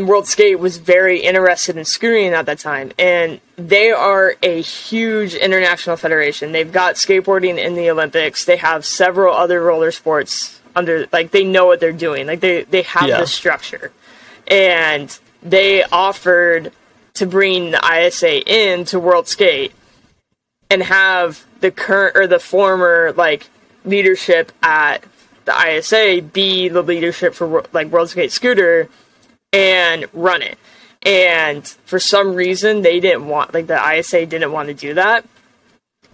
Worldskate was very interested in scootering at that time. And they are a huge international federation. They've got skateboarding in the Olympics. They have several other roller sports under, like, they know what they're doing. Like, they have the structure. And they offered to bring the ISA in to Worldskate and have the current or the former, like, leadership at the ISA be the leadership for, like, Worldskate Scooter and run it. And for some reason they didn't want, like, the ISA didn't want to do that.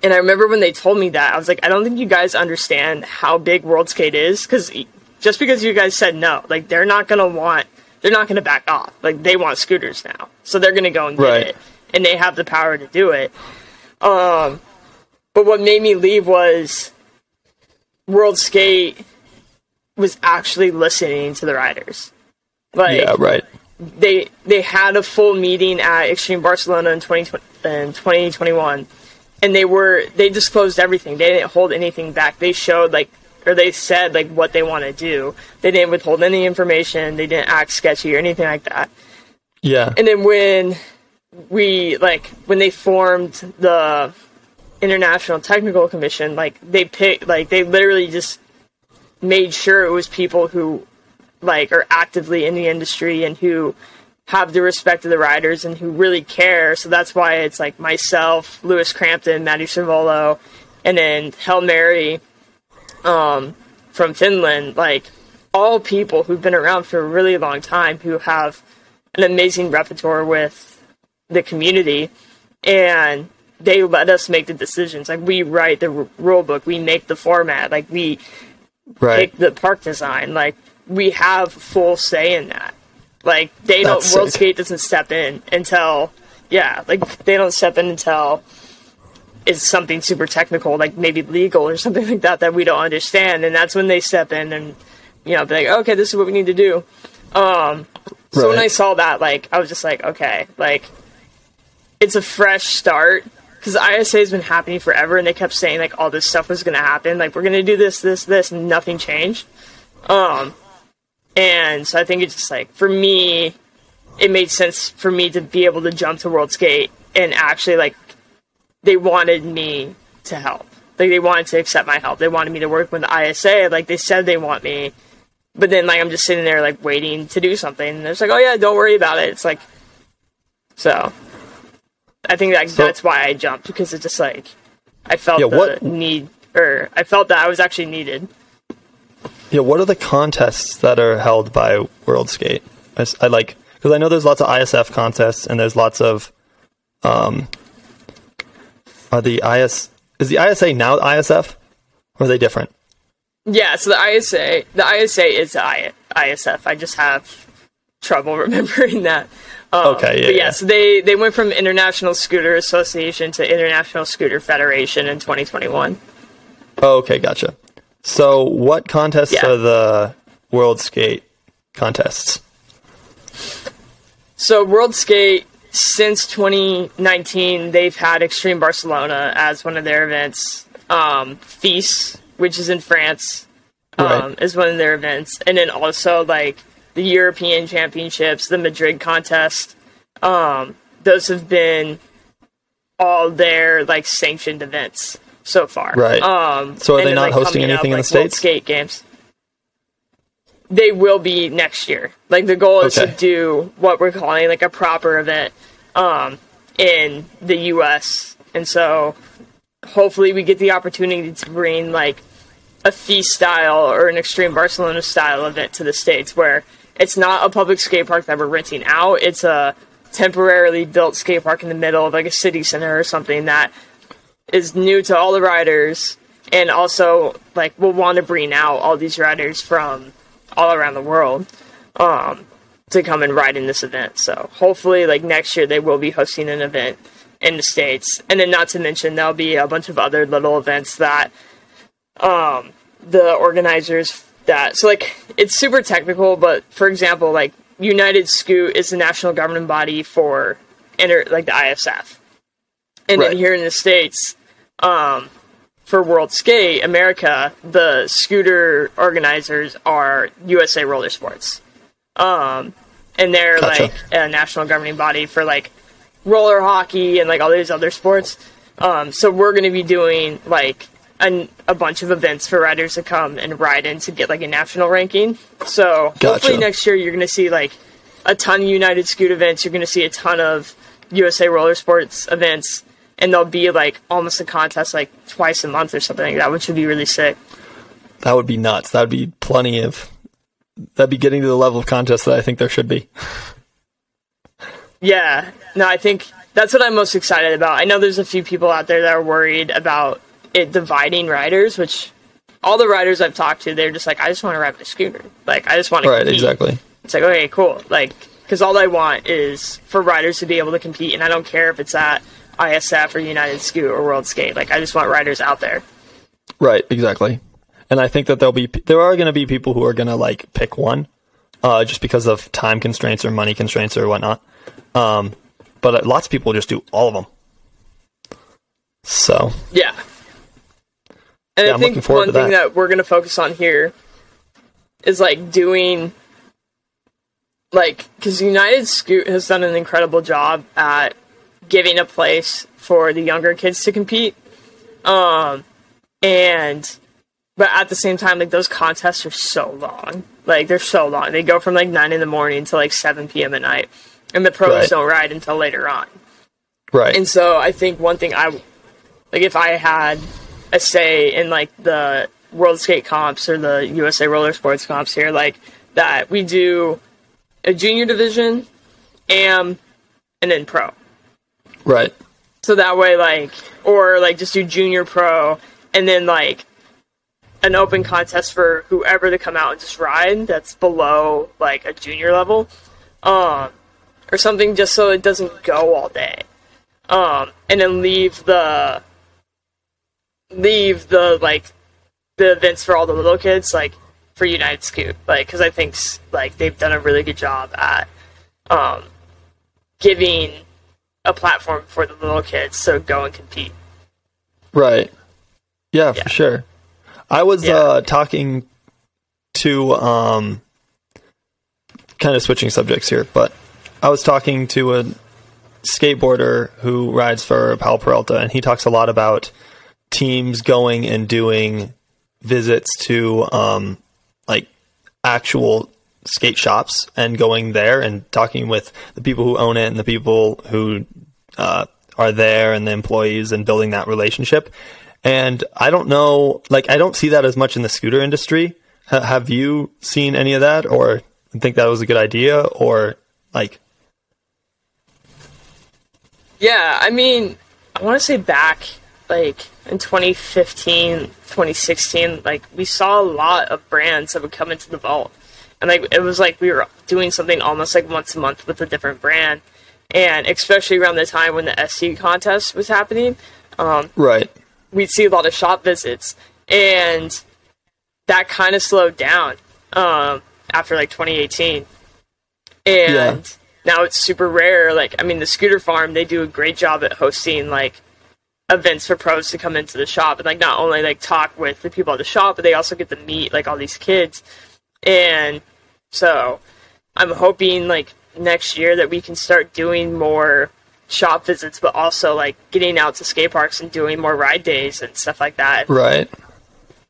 And I remember when they told me that, I was like, I don't think you guys understand how big Worldskate is, because just because you guys said no, like, they're not going to back off. Like, they want scooters now, so they're going to go and get it, and they have the power to do it. But what made me leave was Worldskate was actually listening to the riders. Like, they had a full meeting at Extreme Barcelona in 2021, and they disclosed everything. They didn't hold anything back. They showed, like, or they said, like, what they want to do. They didn't withhold any information. They didn't act sketchy or anything like that. Yeah. And then when they formed the International Technical Commission, like, they literally just made sure it was people who, like, are actively in the industry and who have the respect of the riders and who really care. So that's why it's like myself, Lewis Crampton, Matty Cervolo, and then Hail Mary from Finland, like all people who've been around for a really long time who have an amazing repertoire with the community, and they let us make the decisions. Like, we write the rule book, we make the format, like we pick the park design, like we have full say in that. Like, they don't, Worldskate doesn't step in until, they don't step in until it's something super technical, like maybe legal or something like that we don't understand, and that's when they step in and, be like, okay, this is what we need to do. So when I saw that, like, I was just like, okay, like, it's a fresh start, because ISA has been happening forever, and they kept saying, like, all this stuff was going to happen, like, we're going to do this, and nothing changed. And so I think it's just, like, for me, it made sense for me to be able to jump to Worldskate, and actually, like, they wanted me to help. Like, they wanted to accept my help. They wanted me to work with the ISA. Like, they said they want me. But then, like, I'm just sitting there, like, waiting to do something. And it's like, oh, yeah, don't worry about it. It's like, so I think that's why I jumped, because it's just, like, I felt I felt that I was actually needed. Yeah, what are the contests that are held by Worldskate? I like, because I know there's lots of ISF contests, and there's lots of, is the ISA now ISF, or are they different? Yeah, so the ISA is the ISF. I just have trouble remembering that. So they went from International Scooter Association to International Scooter Federation in 2021. Oh, okay, gotcha. So what contests are the Worldskate contests? So Worldskate, since 2019, they've had Extreme Barcelona as one of their events. FIS, which is in France, is one of their events. And then also, like, the European Championships, the Madrid contest. Those have been all their, like, sanctioned events so far. Right. So are they not hosting anything in the States? Worldskate games. They will be next year. Like, the goal is to do what we're calling, like, a proper event in the U.S. And so hopefully we get the opportunity to bring, like, a FIS style or an Extreme Barcelona style event to the States, where it's not a public skate park that we're renting out. It's a temporarily built skate park in the middle of, like, a city center or something that is new to all the riders, and also, like, we'll want to bring out all these riders from all around the world to come and ride in this event. So hopefully, like, next year they will be hosting an event in the States. And then, not to mention, there'll be a bunch of other little events that the organizers so, like, it's super technical, but for example, like, United Scoot is the national governing body for like the ISF. And then here in the States, for Worldskate America, the scooter organizers are USA Roller Sports. And they're like a national governing body for, like, roller hockey and, like, all these other sports. So we're going to be doing, like, a bunch of events for riders to come and ride in to get, like, a national ranking. So hopefully next year you're going to see, like, a ton of United Scoot events. You're going to see a ton of USA Roller Sports events. And there'll be, like, almost a contest, like, twice a month or something like that, which would be really sick. That would be nuts. That would be that'd be getting to the level of contest that I think there should be. Yeah. No, I think that's what I'm most excited about. I know there's a few people out there that are worried about it dividing riders, which all the riders I've talked to, they're just like, I just want to ride my scooter. Like, I just want to compete. Exactly. It's like, okay, cool. Like, because all I want is for riders to be able to compete, and I don't care if it's at ISF or United Scoot or Worldskate. Like, I just want riders out there. Right, exactly. And I think that there are going to be people who are going to, like, pick one, just because of time constraints or money constraints or whatnot. But lots of people just do all of them. So yeah. And I think one thing that we're going to focus on here is, like, doing, like, because United Scoot has done an incredible job at giving a place for the younger kids to compete. But at the same time, like, those contests are so long. Like, they're so long. They go from, like, 9 in the morning to, like, 7 p.m. at night. and the pros don't ride until later on. Right. And so I think one thing if I had a say in like the Worldskate comps or the USA Roller Sports comps here, like that we do a junior division, AM, and then pro. Right. So that way, like, or like just do junior pro, and then like an open contest for whoever to come out and just ride that's below like a junior level, or something, just so it doesn't go all day. And then leave the like the events for all the little kids, like for United Scoot, like, because I think like they've done a really good job at giving a platform for the little kids to go and compete. Right. Yeah, for sure. I was talking to kind of switching subjects here, but I was talking to a skateboarder who rides for Pal Peralta, and he talks a lot about teams going and doing visits to like actual skate shops and going there and talking with the people who own it and the people who are there and the employees and building that relationship. And I don't know, like, I don't see that as much in the scooter industry. Have you seen any of that, or think that was a good idea, or like? Yeah, I mean, I want to say back, like, in 2015, 2016, like, we saw a lot of brands that would come into the vault. And, like, it was like we were doing something almost, like, once a month with a different brand. And especially around the time when the SC contest was happening. Right. We'd see a lot of shop visits. And that kind of slowed down after, like, 2018. And now it's super rare. Like, I mean, the Scooter Farm, they do a great job at hosting, like, events for pros to come into the shop and, like, not only, like, talk with the people at the shop, but they also get to meet, like, all these kids. And so I'm hoping, like, next year that we can start doing more shop visits, but also, like, getting out to skate parks and doing more ride days and stuff like that. Right.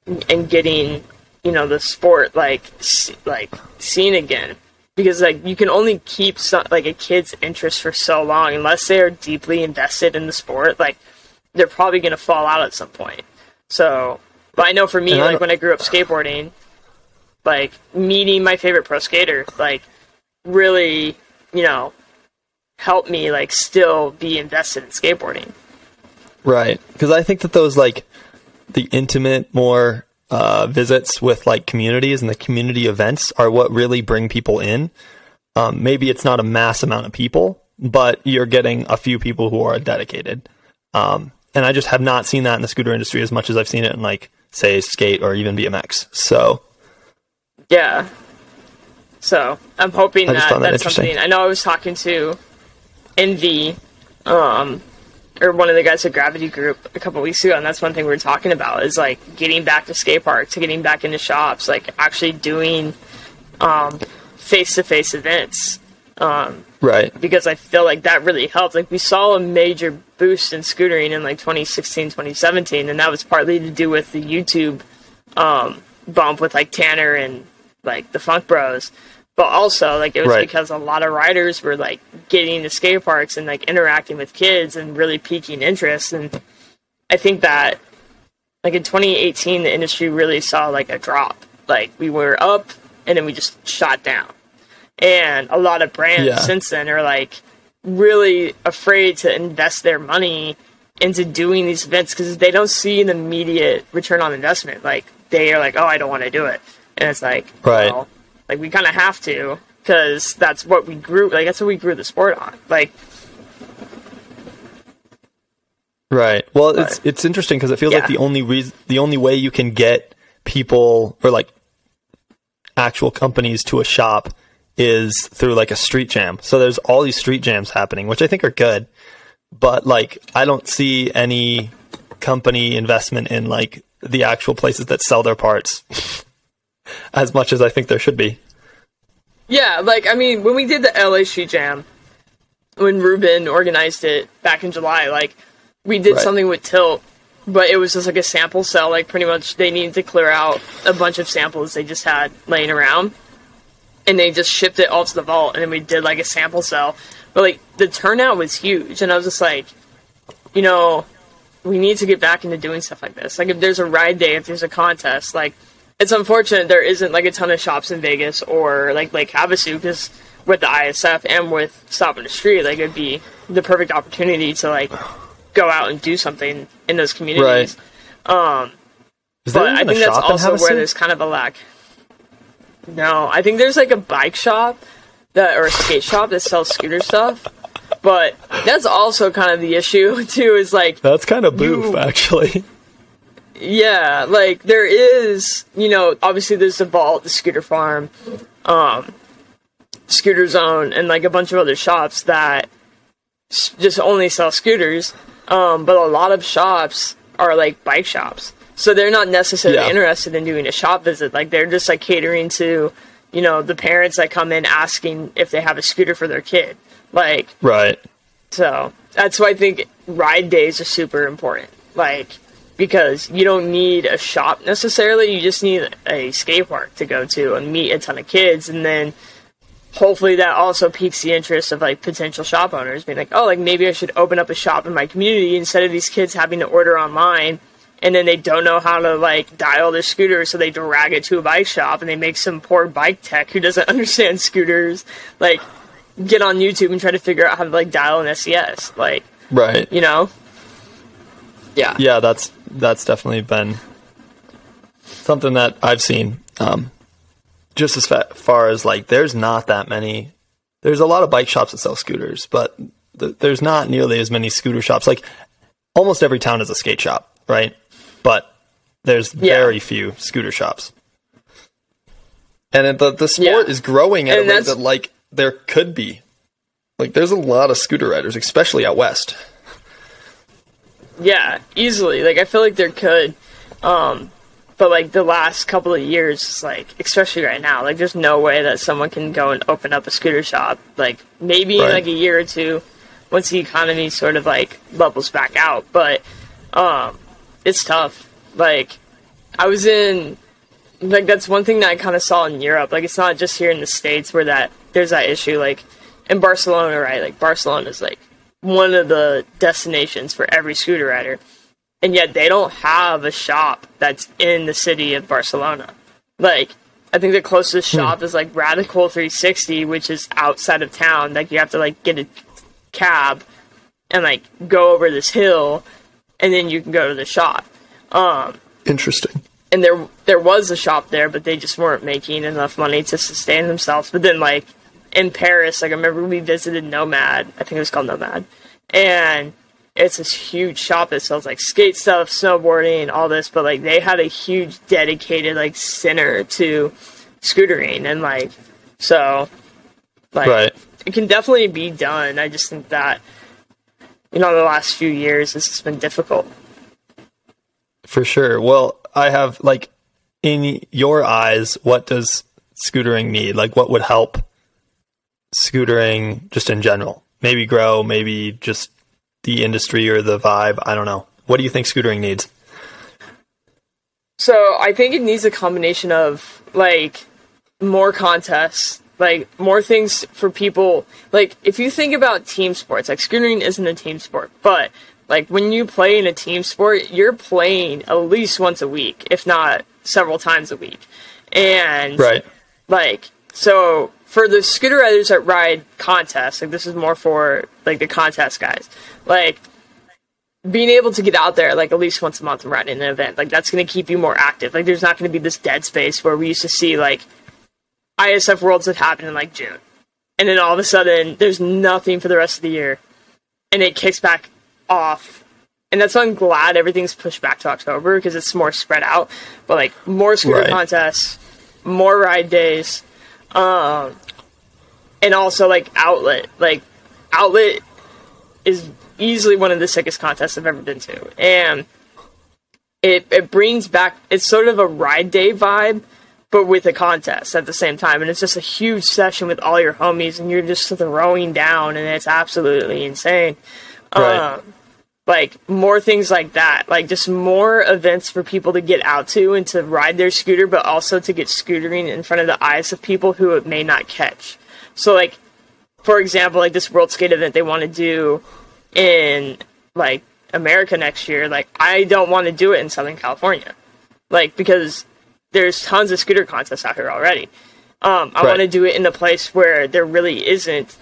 And getting, you know, the sport, like seen again. Because, like, you can only keep a kid's interest for so long unless they are deeply invested in the sport. Like, they're probably going to fall out at some point. So, but I know for me, like, when I grew up skateboarding, like, meeting my favorite pro skater, like, really, you know, helped me, like, still be invested in skateboarding. Right. Because I think that those, like, the intimate, more visits with, like, communities and the community events are what really bring people in. Maybe it's not a mass amount of people, but you're getting a few people who are dedicated. And I just have not seen that in the scooter industry as much as I've seen it in, like, say, skate or even BMX. So, yeah. So I'm hoping that's something. I know I was talking to Envy, or one of the guys at Gravity Group a couple weeks ago, and that's one thing we were talking about is, like, getting back to skate parks, getting back into shops, like, actually doing face-to-face events. Right. Because I feel like that really helped. Like, we saw a major boost in scootering in, like, 2016, 2017, and that was partly to do with the YouTube bump with, like, Tanner and, like, the Funk Bros. But also, like, it was because a lot of riders were, like, getting to skate parks and, like, interacting with kids and really piquing interest. And I think that, like, in 2018, the industry really saw, like, a drop. Like, we were up, and then we just shot down. And a lot of brands since then are, like, really afraid to invest their money into doing these events because they don't see an immediate return on investment. Like, they are like, oh, I don't want to do it. And it's like, well, like, we kind of have to, because that's what we grew, like, that's what we grew the sport on. Like, right. Well, it's interesting because it feels like the only way you can get people or, like, actual companies to a shop is through, like, a street jam. So there's all these street jams happening, which I think are good, but, like, I don't see any company investment in, like, the actual places that sell their parts as much as I think there should be. Yeah, like, I mean, when we did the LA Street Jam, when Ruben organized it back in July, like, we did something with Tilt, but it was just, like, a sample sell. Like, pretty much they needed to clear out a bunch of samples they just had laying around. and they just shipped it all to the vault, and then we did like a sample sell. But like the turnout was huge, and I was just like, you know, we need to get back into doing stuff like this. Like if there's a ride day, if there's a contest, like it's unfortunate there isn't like a ton of shops in Vegas or like Lake Havasu, because with the ISF and with Stop in the Street, like it'd be the perfect opportunity to like go out and do something in those communities. Right. But I think that's also where there's kind of a lack. No, I think there's like a bike shop or a skate shop that sells scooter stuff. But that's also kind of the issue too, is like... That's kind of boof, actually. Yeah, like there is, you know, obviously there's the Vault, the Scooter Farm, Scooter Zone, and like a bunch of other shops that just only sell scooters. But a lot of shops are like bike shops. So they're not necessarily interested in doing a shop visit. Like they're just like catering to, you know, the parents that come in asking if they have a scooter for their kid. Like, right. So that's why I think ride days are super important. Like, because you don't need a shop necessarily. You just need a skate park to go to and meet a ton of kids. And then hopefully that also piques the interest of like potential shop owners being like, oh, like maybe I should open up a shop in my community instead of these kids having to order online. And then they don't know how to, like, dial their scooter, so they drag it to a bike shop, and they make some poor bike tech who doesn't understand scooters, like, get on YouTube and try to figure out how to, like, dial an SES. Like, right. You know? Yeah. Yeah, that's definitely been something that I've seen. Just as far as, like, there's not that many... There's a lot of bike shops that sell scooters, but there's not nearly as many scooter shops. Like, almost every town is a skate shop, right? But there's very few scooter shops. And the sport is growing at a rate that, like, there could be. Like, there's a lot of scooter riders, especially out west. Yeah, easily. Like, I feel like there could. But, like, the last couple of years, like, especially right now, like, there's no way that someone can go and open up a scooter shop. Like, maybe in, like, a year or two, once the economy sort of, like, levels back out. But, it's tough. Like, I was in, like, that's one thing that I kind of saw in Europe. Like, it's not just here in the States where there's that issue. Like, in Barcelona, right? Like, Barcelona is, like, one of the destinations for every scooter rider. And yet they don't have a shop that's in the city of Barcelona. Like, I think the closest shop is, like, Radical 360, which is outside of town. Like, you have to, like, get a cab and, like, go over this hill, and then you can go to the shop. Interesting. And there was a shop there, but they just weren't making enough money to sustain themselves. But then, like, in Paris, like, I remember we visited Nomad. I think it was called Nomad. And it's this huge shop that sells, like, skate stuff, snowboarding, all this. But, like, they had a huge dedicated, like, center to scootering. And, like, so, like, it can definitely be done. I just think that, you know, the last few years, it's just been difficult. For sure. Well, I have, like, in your eyes, what does scootering need? Like, what would help scootering just in general? Maybe grow, maybe just the industry or the vibe. I don't know. What do you think scootering needs? So I think it needs a combination of, like, more contests, like, more things for people. Like, if you think about team sports, like, scootering isn't a team sport, but, like, when you play in a team sport, you're playing at least once a week, if not several times a week. And, like, so for the scooter riders that ride contests, like, this is more for, like, the contest guys, like, being able to get out there, like, at least once a month and ride in an event, like, that's going to keep you more active. Like, there's not going to be this dead space where we used to see, like, ISF Worlds that happen in, like, June. And then all of a sudden, there's nothing for the rest of the year. And it kicks back off. And that's why I'm glad everything's pushed back to October, because it's more spread out. But, like, more scooter contests, more ride days, and also, like, Outlet. Like, Outlet is easily one of the sickest contests I've ever been to. And it brings back, it's sort of a ride day vibe, but with a contest at the same time. And it's just a huge session with all your homies, and you're just throwing down, and it's absolutely insane. like more things like that, like just more events for people to get out to and to ride their scooter, but also to get scootering in front of the eyes of people who it may not catch. So like, for example, like this Worldskate event they want to do in like America next year, like I don't want to do it in Southern California, like because there's tons of scooter contests out here already. I want to do it in a place where there really isn't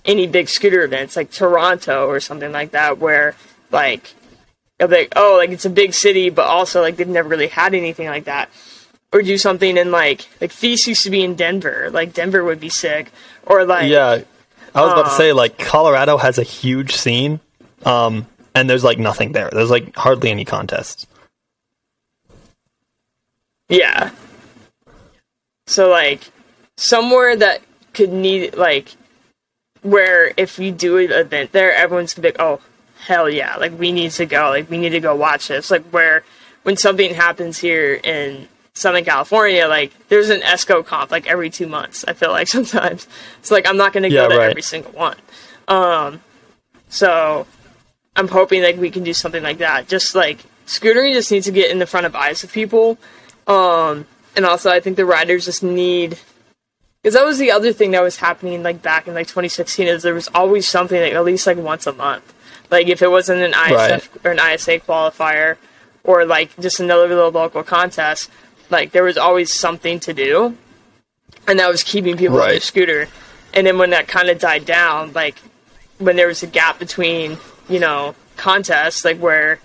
any big scooter events, like Toronto or something like that, where like it'll be like, oh, like it's a big city, but also like they've never really had anything like that. Or do something in like Feast used to be in Denver, like Denver would be sick. Or like I was about to say like Colorado has a huge scene, and there's like nothing there. There's like hardly any contests. Yeah. So like somewhere that could need like where if we do an event there, everyone's gonna be like, oh hell yeah, like we need to go, like we need to go watch this. Like where when something happens here in Southern California, like there's an ESCO comp like every 2 months, I feel like sometimes. It's like I'm not gonna go to every single one. So I'm hoping like we can do something like that. Just like scootering just needs to get in the front of eyes of people. And also I think the riders just need, because that was the other thing that was happening like back in like 2016 is there was always something like at least like once a month. Like if it wasn't an ISF or an ISA qualifier or like just another little local contest, like there was always something to do, and that was keeping people on their scooter. And then when that kind of died down, like when there was a gap between, you know, contests, like where,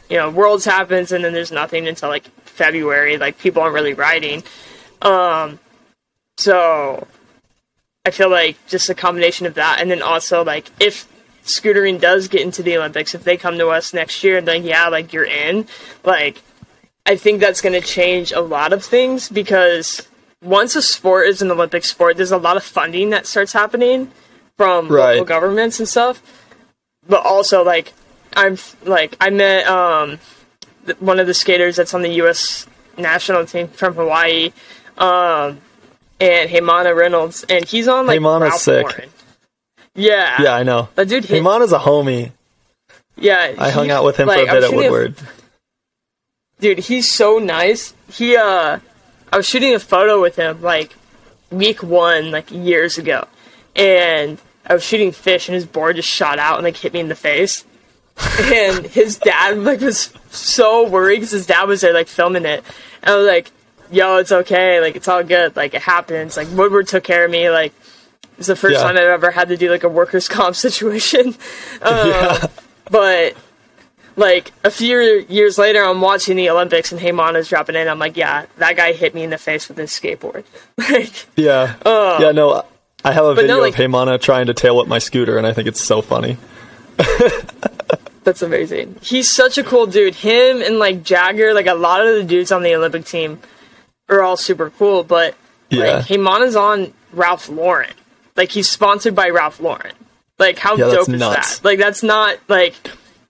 you know, Worlds happens and then there's nothing until like February, like people aren't really riding. So I feel like just a combination of that, and then also like if scootering does get into the Olympics, if they come to us next year and like, yeah, like you're in, like I think that's going to change a lot of things, because once a sport is an Olympic sport, there's a lot of funding that starts happening from local governments and stuff. But also like I met one of the skaters that's on the U.S. national team from Hawaii, and Heymana Reynolds, and he's on like Heymana's Ralph sick. Lauren. Yeah. Yeah, I know. That dude Heymana's a homie. Yeah. I hung out with him for a bit at Woodward. Dude, he's so nice. I was shooting a photo with him like week 1, like years ago. And I was shooting fish and his board just shot out and like hit me in the face. And his dad like was so worried because his dad was there like filming it. And I was like, yo, it's okay, like it's all good, like it happens. Like Woodward took care of me, like it's the first time I've ever had to do like a workers' comp situation. But like a few years later I'm watching the Olympics and Heymana's dropping in. I'm like, yeah, that guy hit me in the face with his skateboard. Like no, I have a video of Heymana trying to tail whip my scooter and I think it's so funny. That's amazing. He's such a cool dude. Him and like Jagger, like a lot of the dudes on the Olympic team are all super cool, but like Heymana's on Ralph Lauren. Like he's sponsored by Ralph Lauren. Like how dope is that? Like that's not like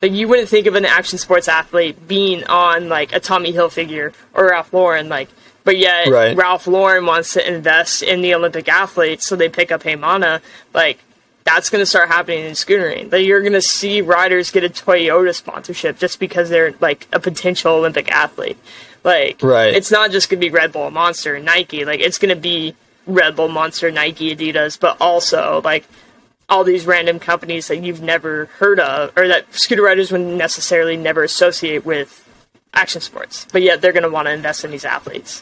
you wouldn't think of an action sports athlete being on like a Tommy Hilfiger or Ralph Lauren, like, but yet Ralph Lauren wants to invest in the Olympic athletes, so they pick up Heymana. Like that's going to start happening in scootering. Like you're going to see riders get a Toyota sponsorship just because they're like a potential Olympic athlete. Like it's not just going to be Red Bull, Monster, and Nike. Like it's going to be Red Bull, Monster, Nike, Adidas, but also like all these random companies that you've never heard of, or that scooter riders would necessarily never associate with action sports, but yet they're going to want to invest in these athletes.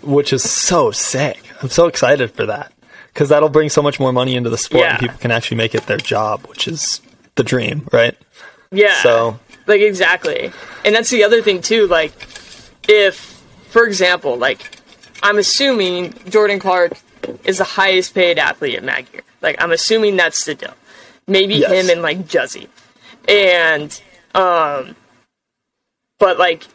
Which is so sick. I'm so excited for that, because that'll bring so much more money into the sport and people can actually make it their job, which is the dream, right? Yeah. So, like, exactly. And that's the other thing, too. Like, if, for example, like, I'm assuming Jordan Clark is the highest paid athlete at Mad Gear. Like, I'm assuming that's the deal. Maybe him and, like, Juzzy. And, but, like,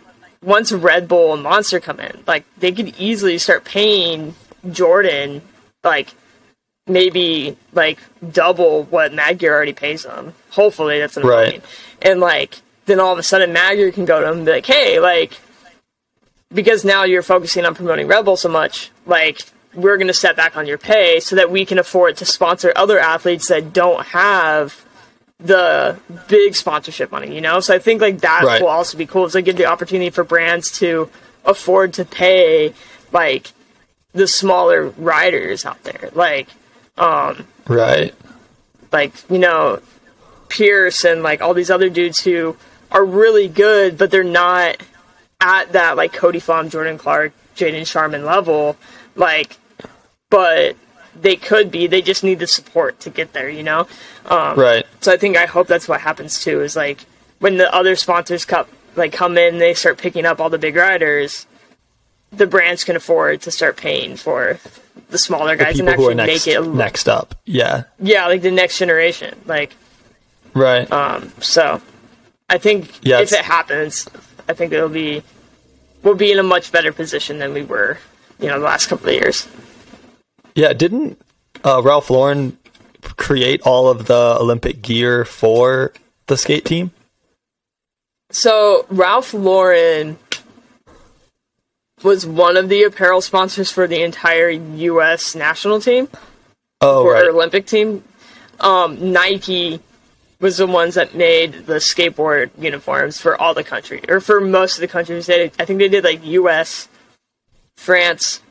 once Red Bull and Monster come in, like, they could easily start paying Jordan, like, maybe, like, double what Mad Gear already pays them. Hopefully, that's what I mean. And, like, then all of a sudden Mad Gear can go to him and be like, hey, like, because now you're focusing on promoting Red Bull so much, like, we're going to step back on your pay so that we can afford to sponsor other athletes that don't have the big sponsorship money, you know? So I think like that Right. will also be cool. It's like give the opportunity for brands to afford to pay like the smaller riders out there. Like, right. like, you know, Pierce and like all these other dudes who are really good, but they're not at that like Cody Fahm, Jordan Clark, Jaden Sharman level. Like, but they could be. They just need the support to get there, you know? Right. So I hope that's what happens too, is like when the other sponsors come in, they start picking up all the big riders, the brands can afford to start paying for the smaller guys and actually make it next up. Yeah. Yeah, like the next generation. Like, right. So I think if it happens, I think we'll be in a much better position than we were, you know, the last couple of years. Yeah, didn't Ralph Lauren create all of the Olympic gear for the skate team? So Ralph Lauren was one of the apparel sponsors for the entire U.S. national team. Oh, or right. Olympic team. Nike was the ones that made the skateboard uniforms for all the country, or for most of the countries. I think they did like U.S., France,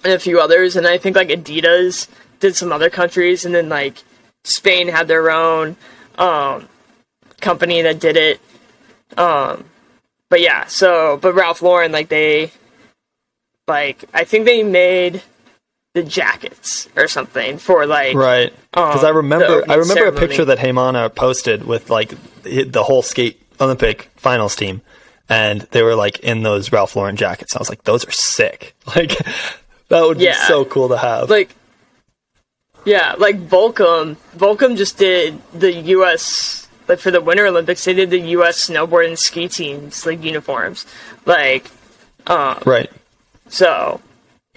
and a few others, and I think like Adidas did some other countries, and then like Spain had their own company that did it. But yeah, but Ralph Lauren, like I think they made the jackets or something for like right, because I remember ceremony. A picture that Heymana posted with like the whole skate Olympic finals team, and they were like in those Ralph Lauren jackets. I was like, those are sick. Like that would be so cool to have. Like, yeah, like Volcom just did the U.S. like for the Winter Olympics. They did the U.S. snowboard and ski teams like uniforms, like right. So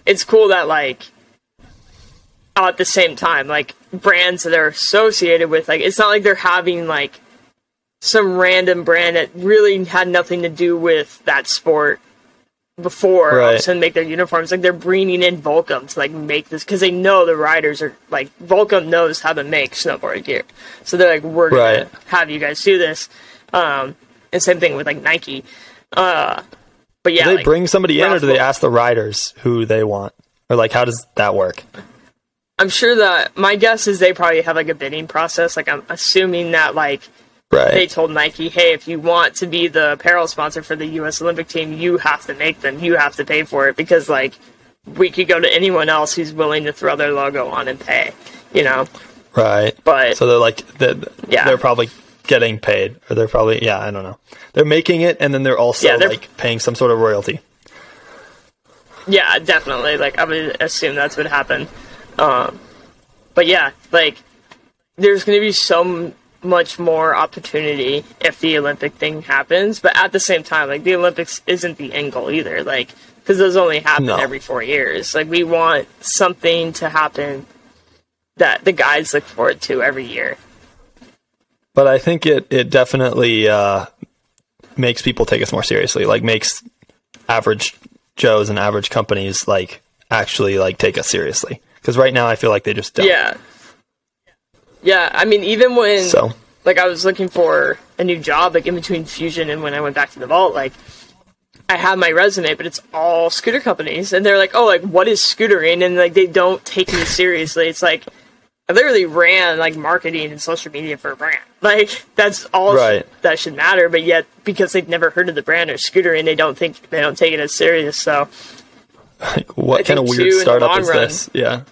it's cool that like at the same time, like brands that are associated with, like, it's not like they're having like some random brand that really had nothing to do with that sport before all of a sudden make their uniforms. Like they're bringing in Volcom to like make this because they know the riders are like Volcom knows how to make snowboard gear, so they're like, we're gonna have you guys do this. And same thing with like Nike. But yeah, do they bring somebody in, or do they ask the riders who they want, or like how does that work? I'm sure that my guess is they probably have like a bidding process. Like I'm assuming that like they told Nike, hey, if you want to be the apparel sponsor for the U.S. Olympic team, you have to make them. You have to pay for it, because like we could go to anyone else who's willing to throw their logo on and pay, you know? Right. But so they're like, they're probably getting paid, or they're probably, I don't know. They're making it, and then they're also like paying some sort of royalty. Yeah, definitely. Like I would assume that's what happened. But yeah, like there's going to be so much more opportunity if the Olympic thing happens, but at the same time, like the Olympics isn't the end goal either, like because those only happen every 4 years. Like we want something to happen that the guys look forward to every year. But I think it definitely makes people take us more seriously, like makes average Joes and average companies like actually like take us seriously, because right now I feel like they just don't. Yeah, I mean, even when like I was looking for a new job, like in between Fusion and when I went back to the Vault, like I have my resume, but it's all scooter companies, and they're like, oh, like what is scootering? And like they don't take me seriously. It's like I literally ran like marketing and social media for a brand. Like that's all that should matter. But yet, because they've never heard of the brand or scootering, they don't take it as serious. So like, what kind of weird startup is this? Yeah,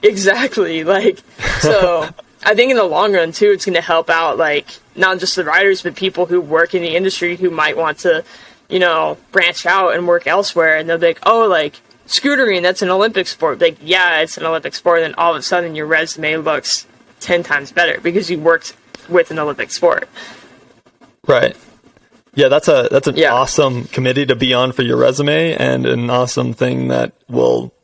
exactly. Like so. I think in the long run, too, it's going to help out, like, not just the riders, but people who work in the industry who might want to, you know, branch out and work elsewhere. And they'll be like, oh, like, scootering, that's an Olympic sport. Like, yeah, it's an Olympic sport. And then all of a sudden your resume looks 10 times better because you worked with an Olympic sport. Right. Yeah, that's an awesome committee to be on for your resume, and an awesome thing that will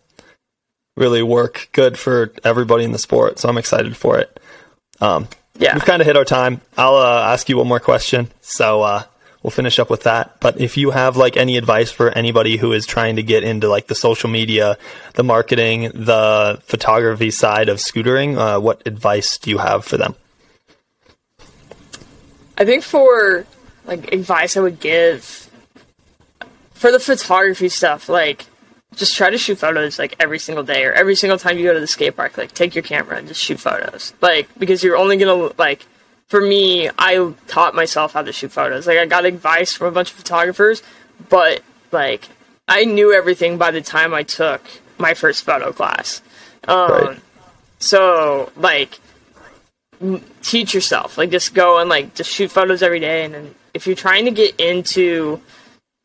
really work good for everybody in the sport. So I'm excited for it. We've kind of hit our time. I'll ask you one more question, so we'll finish up with that. But if you have like any advice for anybody who is trying to get into like the social media, the marketing, the photography side of scootering, what advice do you have for them? I think for, like, advice I would give for the photography stuff, like, just try to shoot photos, like, every single day or every single time you go to the skate park. Like, take your camera and just shoot photos. Like, because you're only gonna, like, for me, I taught myself how to shoot photos. Like, I got advice from a bunch of photographers, but, like, I knew everything by the time I took my first photo class. Right. So, like, teach yourself. Like, just go and, like, just shoot photos every day. And then if you're trying to get into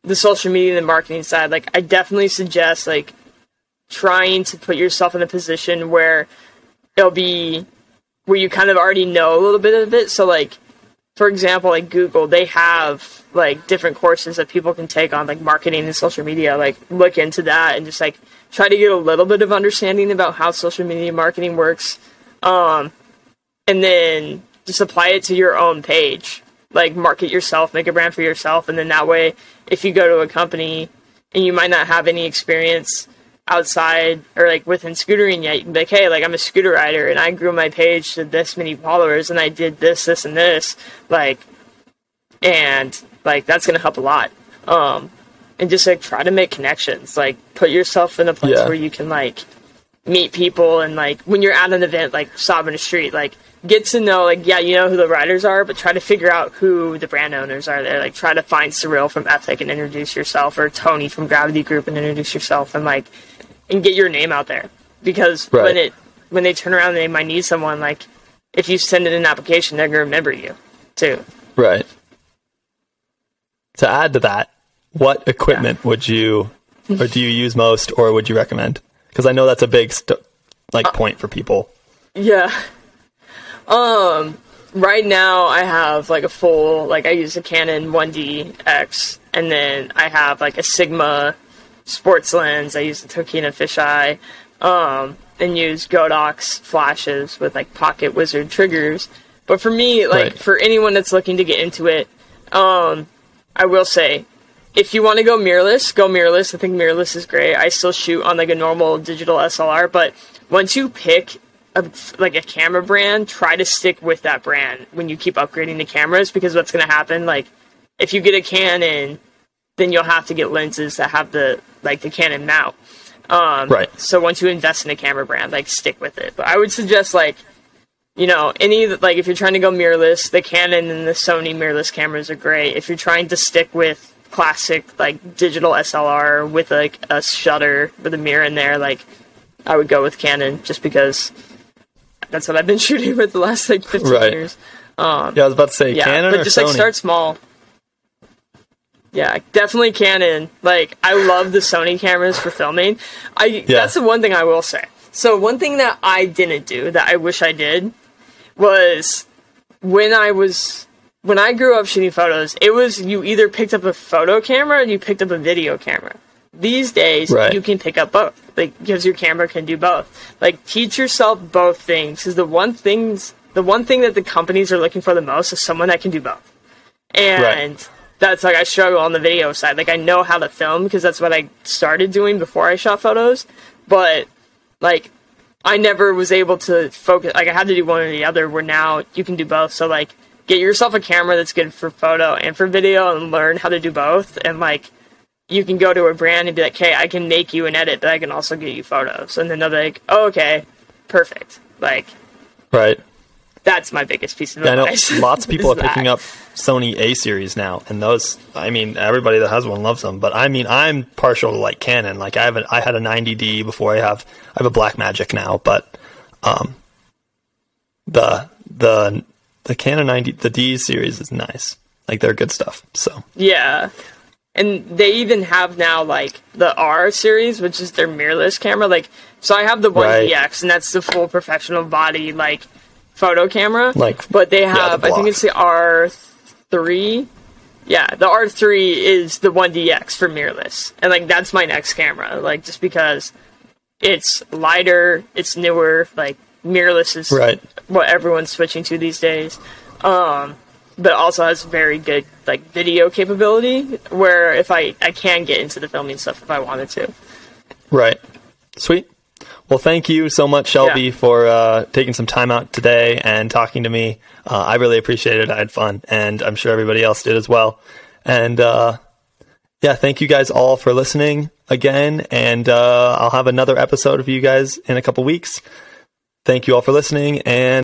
the social media and the marketing side, like, I definitely suggest, like, trying to put yourself in a position where it'll be where you kind of already know a little bit of it. So, like, for example, like Google, they have, like, different courses that people can take on, like, marketing and social media. Like, look into that and just, like, try to get a little bit of understanding about how social media marketing works. And then just apply it to your own page. Like, market yourself, make a brand for yourself, and then that way, if you go to a company and you might not have any experience outside or, like, within scootering yet, you can be like, hey, like, I'm a scooter rider, and I grew my page to this many followers, and I did this, this, and this, like, and, like, that's gonna help a lot. And just, like, try to make connections. Like, put yourself in a place where you can, like, meet people, and, like, when you're at an event, like, stop in the street, like, get to know, like, yeah, you know who the riders are, but try to figure out who the brand owners are there. Like, try to find Cyril from Ethic and introduce yourself, or Tony from Gravity Group and introduce yourself, and, like, and get your name out there. Because when they turn around and they might need someone, like, if you send in an application, they're going to remember you, too. Right. To add to that, what equipment would you, or do you use most, or would you recommend? Because I know that's a big, point for people. Yeah. Right now I have, like, a full, like, I use a Canon 1DX, and then I have, like, a Sigma sports lens. I use the Tokina fisheye, and use Godox flashes with, like, pocket wizard triggers. But for me, like, for anyone that's looking to get into it, I will say, if you want to go mirrorless, go mirrorless. I think mirrorless is great. I still shoot on, like, a normal digital SLR, but once you pick a camera brand, try to stick with that brand when you keep upgrading the cameras, because what's going to happen, like, if you get a Canon, then you'll have to get lenses that have the Canon mount. So once you invest in a camera brand, like, stick with it. But I would suggest, like, you know, if you're trying to go mirrorless, the Canon and the Sony mirrorless cameras are great. If you're trying to stick with classic, like, digital SLR with, like, a shutter with a mirror in there, like, I would go with Canon, just because that's what I've been shooting with the last, like, 15 years. I was about to say Canon, but or just Sony? Like, start small. Yeah, definitely Canon. Like, I love the Sony cameras for filming. That's the one thing I will say. So one thing that I didn't do that I wish I did was when I grew up shooting photos, it was you either picked up a photo camera or you picked up a video camera. These days, you can pick up both, like, because your camera can do both. Like, teach yourself both things, because the one thing that the companies are looking for the most is someone that can do both. And that's, like, I struggle on the video side. Like, I know how to film, because that's what I started doing before I shot photos, but, like, I never was able to focus. Like, I had to do one or the other, where now you can do both. So, like, get yourself a camera that's good for photo and for video, and learn how to do both. And, like, you can go to a brand and be like, hey, I can make you an edit, but I can also get you photos. And then they'll be like, oh, okay, perfect. Like, that's my biggest piece of advice. I know lots of people are picking up Sony A-series now, and those, I mean, everybody that has one loves them, but I mean, I'm partial to, like, Canon. Like, I had a 90D before. I have a Blackmagic now, but the Canon 90, the D series is nice. Like, they're good stuff. So yeah. And they even have now, like, the R series, which is their mirrorless camera. Like, so I have the 1DX, and that's the full professional body, like, photo camera. Like, but they have, I think it's the R3. Yeah, the R3 is the 1DX for mirrorless. And, like, that's my next camera. Like, just because it's lighter, it's newer, like, mirrorless is what everyone's switching to these days. But also has very good, like, video capability, where if I can get into the filming stuff if I wanted to. Right. Sweet. Well, thank you so much, Shelby, for taking some time out today and talking to me. I really appreciate it. I had fun, and I'm sure everybody else did as well. And thank you guys all for listening again, and I'll have another episode of you guys in a couple weeks. Thank you all for listening, and